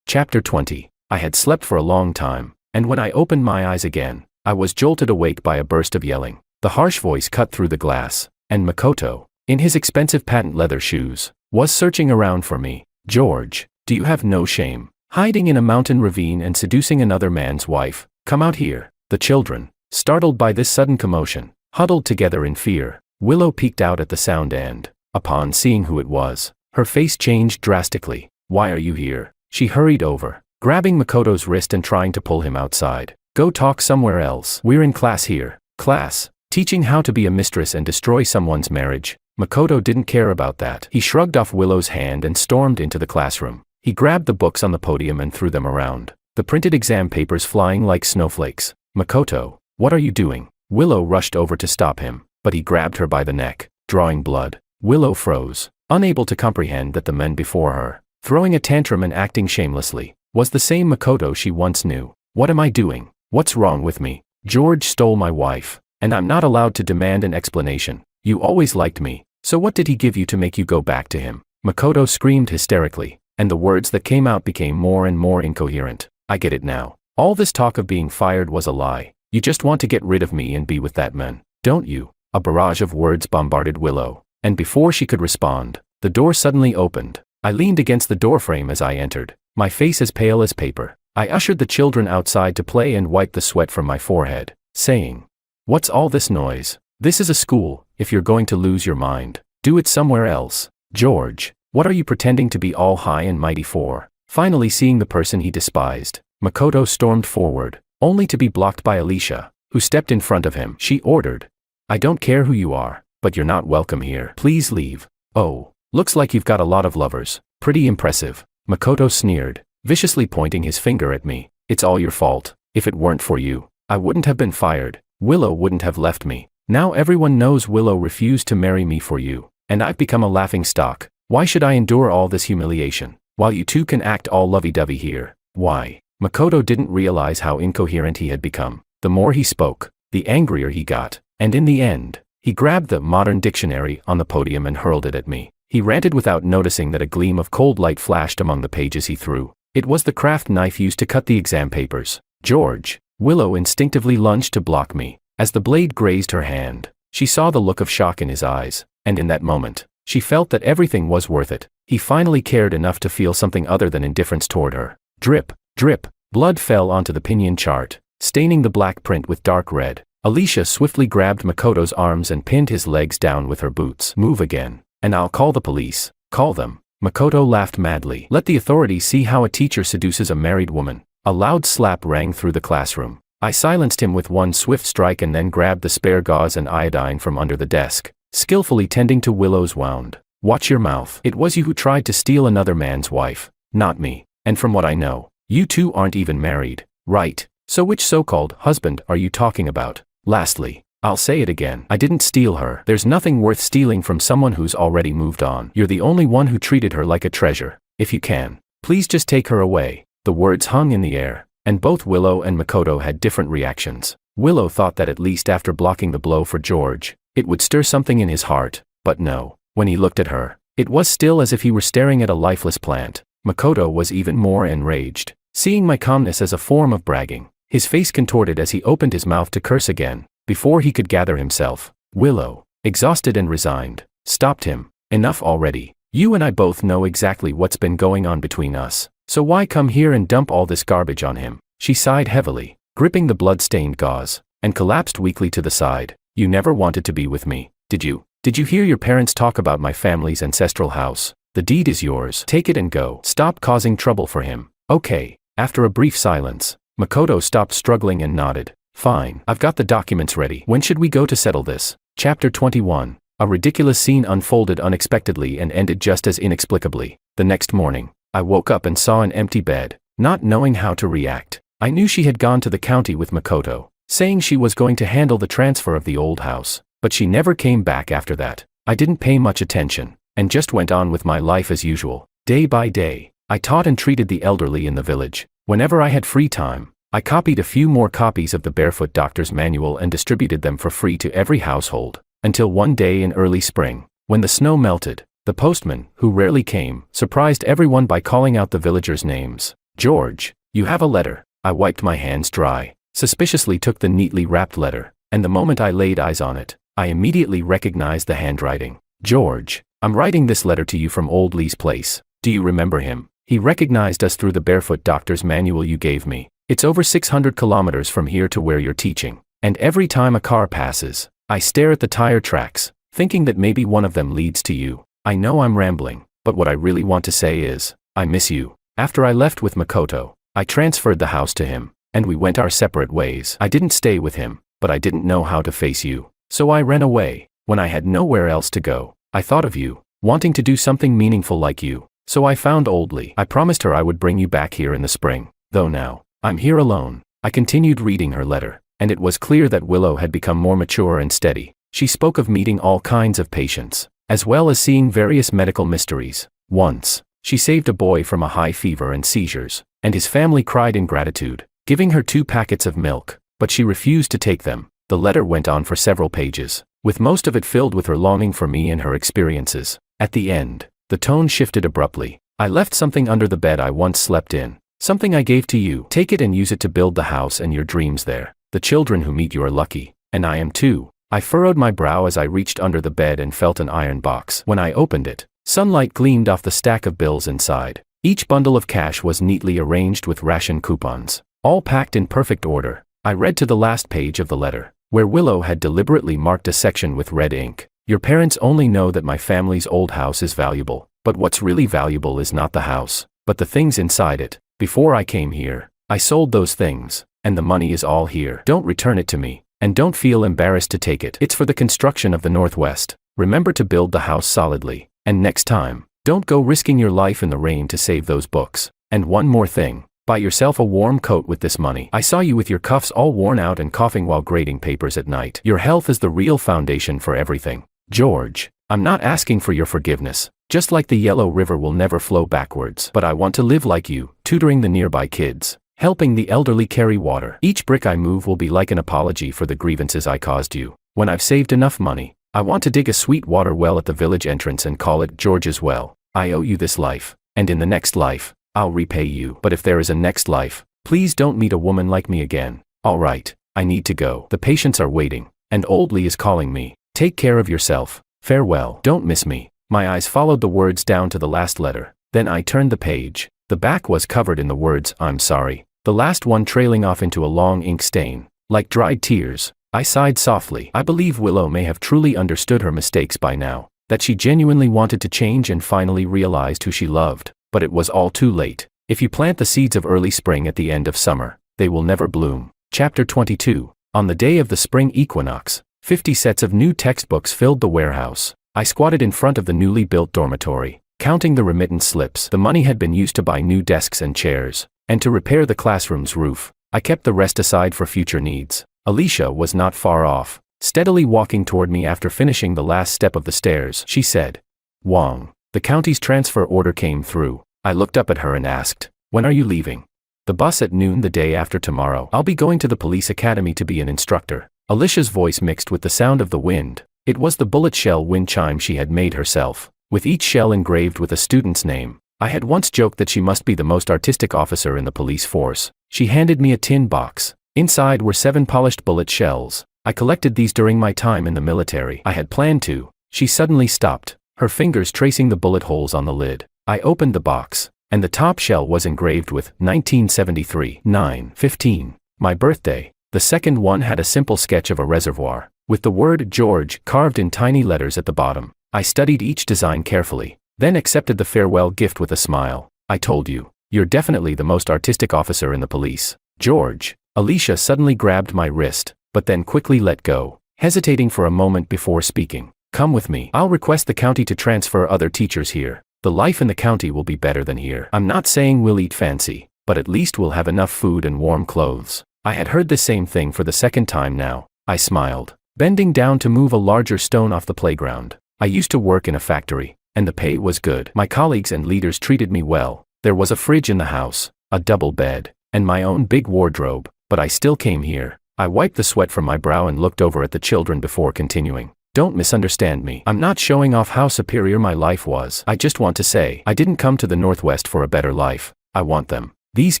S1: Chapter 20. I had slept for a long time, and when I opened my eyes again, I was jolted awake by a burst of yelling. The harsh voice cut through the glass, and Makoto, in his expensive patent leather shoes, was searching around for me. "George, do you have no shame? Hiding in a mountain ravine and seducing another man's wife? Come out here." The children, startled by this sudden commotion, huddled together in fear. Willow peeked out at the sound and, upon seeing who it was, her face changed drastically. "Why are you here?" She hurried over, grabbing Makoto's wrist and trying to pull him outside. "Go talk somewhere else. We're in class here." "Class? Teaching how to be a mistress and destroy someone's marriage?" Makoto didn't care about that. He shrugged off Willow's hand and stormed into the classroom. He grabbed the books on the podium and threw them around, the printed exam papers flying like snowflakes. Makoto, what are you doing? Willow rushed over to stop him, but he grabbed her by the neck, drawing blood. Willow froze, unable to comprehend that the men before her, throwing a tantrum and acting shamelessly, was the same Makoto she once knew. What am I doing? What's wrong with me? George stole my wife, and I'm not allowed to demand an explanation. You always liked me, so what did he give you to make you go back to him? Makoto screamed hysterically, and the words that came out became more and more incoherent. I get it now. All this talk of being fired was a lie. You just want to get rid of me and be with that man, don't you? A barrage of words bombarded Willow, and before she could respond, the door suddenly opened. I leaned against the doorframe as I entered, my face as pale as paper. I ushered the children outside to play and wiped the sweat from my forehead, saying, "What's all this noise? This is a school. If you're going to lose your mind, do it somewhere else." George, what are you pretending to be all high and mighty for? Finally seeing the person he despised, Makoto stormed forward, only to be blocked by Alicia, who stepped in front of him. She ordered, "I don't care who you are, but you're not welcome here. Please leave." "Oh, looks like you've got a lot of lovers. Pretty impressive." Makoto sneered, viciously pointing his finger at me. "It's all your fault. If it weren't for you, I wouldn't have been fired. Willow wouldn't have left me. Now everyone knows Willow refused to marry me for you, and I've become a laughing stock. Why should I endure all this humiliation, while you two can act all lovey-dovey here? Why?" Makoto didn't realize how incoherent he had become. The more he spoke, the angrier he got, and in the end, he grabbed the modern dictionary on the podium and hurled it at me. He ranted without noticing that a gleam of cold light flashed among the pages he threw. It was the craft knife used to cut the exam papers. "George." Willow instinctively lunged to block me. As the blade grazed her hand, she saw the look of shock in his eyes, and in that moment, she felt that everything was worth it. He finally cared enough to feel something other than indifference toward her. Drip, drip, blood fell onto the pinion chart, staining the black print with dark red. Alicia swiftly grabbed Makoto's arms and pinned his legs down with her boots. "Move again, and I'll call the police." "Call them." Makoto laughed madly. "Let the authorities see how a teacher seduces a married woman." A loud slap rang through the classroom. I silenced him with one swift strike and then grabbed the spare gauze and iodine from under the desk, skillfully tending to Willow's wound. "Watch your mouth. It was you who tried to steal another man's wife, not me. And from what I know, you two aren't even married, right? So which so-called husband are you talking about? Lastly, I'll say it again. I didn't steal her. There's nothing worth stealing from someone who's already moved on. You're the only one who treated her like a treasure. If you can, please just take her away." The words hung in the air, and both Willow and Makoto had different reactions. Willow thought that at least after blocking the blow for George, it would stir something in his heart, but no. When he looked at her, it was still as if he were staring at a lifeless plant. Makoto was even more enraged, seeing my calmness as a form of bragging. His face contorted as he opened his mouth to curse again. Before he could gather himself, Willow, exhausted and resigned, stopped him. "Enough already. You and I both know exactly what's been going on between us, so why come here and dump all this garbage on him?" She sighed heavily, gripping the blood-stained gauze, and collapsed weakly to the side. "You never wanted to be with me, did you? Did you hear your parents talk about my family's ancestral house? The deed is yours. Take it and go. Stop causing trouble for him." "Okay." After a brief silence, Makoto stopped struggling and nodded. "Fine. I've got the documents ready. When should we go to settle this?" Chapter 21. A ridiculous scene unfolded unexpectedly and ended just as inexplicably. The next morning, I woke up and saw an empty bed. Not knowing how to react, I knew she had gone to the county with Makoto, saying she was going to handle the transfer of the old house, but she never came back after that. I didn't pay much attention, and just went on with my life as usual. Day by day, I taught and treated the elderly in the village. Whenever I had free time, I copied a few more copies of the Barefoot Doctor's Manual and distributed them for free to every household, until one day in early spring, when the snow melted, the postman, who rarely came, surprised everyone by calling out the villagers' names. "George, you have a letter." I wiped my hands dry, suspiciously took the neatly wrapped letter, and the moment I laid eyes on it, I immediately recognized the handwriting. "George, I'm writing this letter to you from Old Lee's place. Do you remember him? He recognized us through the Barefoot Doctor's Manual you gave me. It's over 600 kilometers from here to where you're teaching, and every time a car passes, I stare at the tire tracks, thinking that maybe one of them leads to you. I know I'm rambling, but what I really want to say is, I miss you." After I left with Makoto, I transferred the house to him, and we went our separate ways. I didn't stay with him, but I didn't know how to face you, so I ran away. When I had nowhere else to go, I thought of you, wanting to do something meaningful like you. So I found Oldly. I promised her I would bring you back here in the spring, though now I'm here alone. I continued reading her letter, and it was clear that Willow had become more mature and steady. She spoke of meeting all kinds of patients, as well as seeing various medical mysteries. Once, she saved a boy from a high fever and seizures, and his family cried in gratitude, giving her 2 packets of milk, but she refused to take them. The letter went on for several pages, with most of it filled with her longing for me and her experiences. At the end, the tone shifted abruptly. I left something under the bed I once slept in, something I gave to you. Take it and use it to build the house and your dreams there. The children who meet you are lucky, and I am too. I furrowed my brow as I reached under the bed and felt an iron box. When I opened it, sunlight gleamed off the stack of bills inside. Each bundle of cash was neatly arranged with ration coupons, all packed in perfect order. I read to the last page of the letter, where Willow had deliberately marked a section with red ink. Your parents only know that my family's old house is valuable, but what's really valuable is not the house, but the things inside it. Before I came here, I sold those things, and the money is all here. Don't return it to me, and don't feel embarrassed to take it. It's for the construction of the Northwest. Remember to build the house solidly, and next time, don't go risking your life in the rain to save those books. And one more thing. Buy yourself a warm coat with this money. I saw you with your cuffs all worn out and coughing while grading papers at night. Your health is the real foundation for everything. George, I'm not asking for your forgiveness. Just like the Yellow River will never flow backwards. But I want to live like you, tutoring the nearby kids, helping the elderly carry water. Each brick I move will be like an apology for the grievances I caused you. When I've saved enough money, I want to dig a sweet water well at the village entrance and call it George's Well. I owe you this life, and in the next life, I'll repay you. But if there is a next life, please don't meet a woman like me again. All right, I need to go. The patients are waiting, and Oldly is calling me. Take care of yourself. Farewell. Don't miss me. My eyes followed the words down to the last letter. Then I turned the page. The back was covered in the words, I'm sorry. The last one trailing off into a long ink stain, like dried tears. I sighed softly. I believe Willow may have truly understood her mistakes by now, that she genuinely wanted to change and finally realized who she loved. But it was all too late. If you plant the seeds of early spring at the end of summer, they will never bloom. Chapter 22. On the day of the spring equinox, 50 sets of new textbooks filled the warehouse. I squatted in front of the newly built dormitory, counting the remittance slips. The money had been used to buy new desks and chairs, and to repair the classroom's roof. I kept the rest aside for future needs. Alicia was not far off, steadily walking toward me after finishing the last step of the stairs. She said, Wong. The county's transfer order came through. I looked up at her and asked, when are you leaving? The bus at noon the day after tomorrow. I'll be going to the police academy to be an instructor. Alicia's voice mixed with the sound of the wind. It was the bullet shell wind chime she had made herself, with each shell engraved with a student's name. I had once joked that she must be the most artistic officer in the police force. She handed me a tin box. Inside were 7 polished bullet shells. I collected these during my time in the military. I had planned to. She suddenly stopped, her fingers tracing the bullet holes on the lid. I opened the box, and the top shell was engraved with 1973, 9/15, my birthday. The second one had a simple sketch of a reservoir, with the word George carved in tiny letters at the bottom. I studied each design carefully, then accepted the farewell gift with a smile. I told you, you're definitely the most artistic officer in the police. George. Alicia suddenly grabbed my wrist, but then quickly let go, hesitating for a moment before speaking. Come with me. I'll request the county to transfer other teachers here. The life in the county will be better than here. I'm not saying we'll eat fancy, but at least we'll have enough food and warm clothes. I had heard the same thing for the second time now. I smiled, bending down to move a larger stone off the playground. I used to work in a factory, and the pay was good. My colleagues and leaders treated me well. There was a fridge in the house, a double bed, and my own big wardrobe, but I still came here. I wiped the sweat from my brow and looked over at the children before continuing. Don't misunderstand me. I'm not showing off how superior my life was. I just want to say, I didn't come to the Northwest for a better life. I want them, these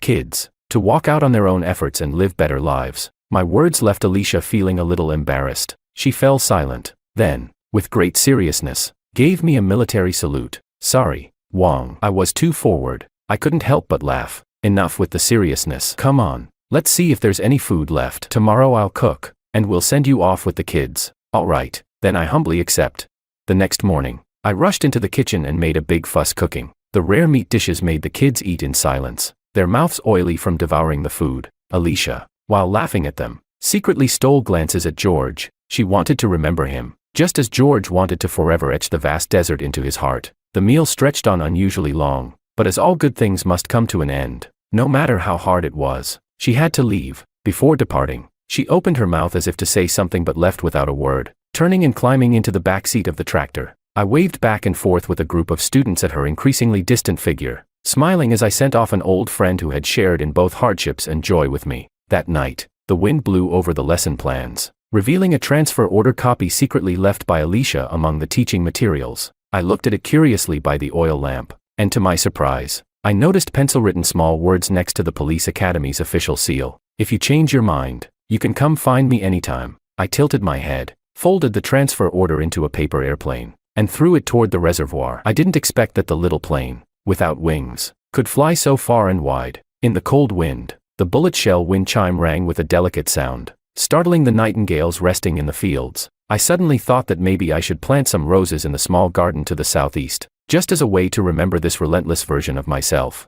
S1: kids, to walk out on their own efforts and live better lives. My words left Alicia feeling a little embarrassed. She fell silent, then, with great seriousness, gave me a military salute. Sorry, Wong. I was too forward. I couldn't help but laugh. Enough with the seriousness. Come on, let's see if there's any food left. Tomorrow I'll cook, and we'll send you off with the kids. All right. Then I humbly accept. The next morning, I rushed into the kitchen and made a big fuss cooking. The rare meat dishes made the kids eat in silence, their mouths oily from devouring the food. Alicia, while laughing at them, secretly stole glances at George. She wanted to remember him, Just as George wanted to forever etch the vast desert into his heart, the meal stretched on unusually long, but as all good things must come to an end, no matter how hard it was, she had to leave. Before departing, she opened her mouth as if to say something but left without a word, turning and climbing into the back seat of the tractor. I waved back and forth with a group of students at her increasingly distant figure, smiling as I sent off an old friend who had shared in both hardships and joy with me. That night, the wind blew over the lesson plans, revealing a transfer order copy secretly left by Alicia among the teaching materials. I looked at it curiously by the oil lamp, and to my surprise, I noticed pencil-written small words next to the Police Academy's official seal. If you change your mind, you can come find me anytime. I tilted my head, folded the transfer order into a paper airplane, and threw it toward the reservoir. I didn't expect that the little plane, without wings, could fly so far and wide. In the cold wind, the bullet shell wind chime rang with a delicate sound, startling the nightingales resting in the fields. I suddenly thought that maybe I should plant some roses in the small garden to the southeast, just as a way to remember this relentless version of myself.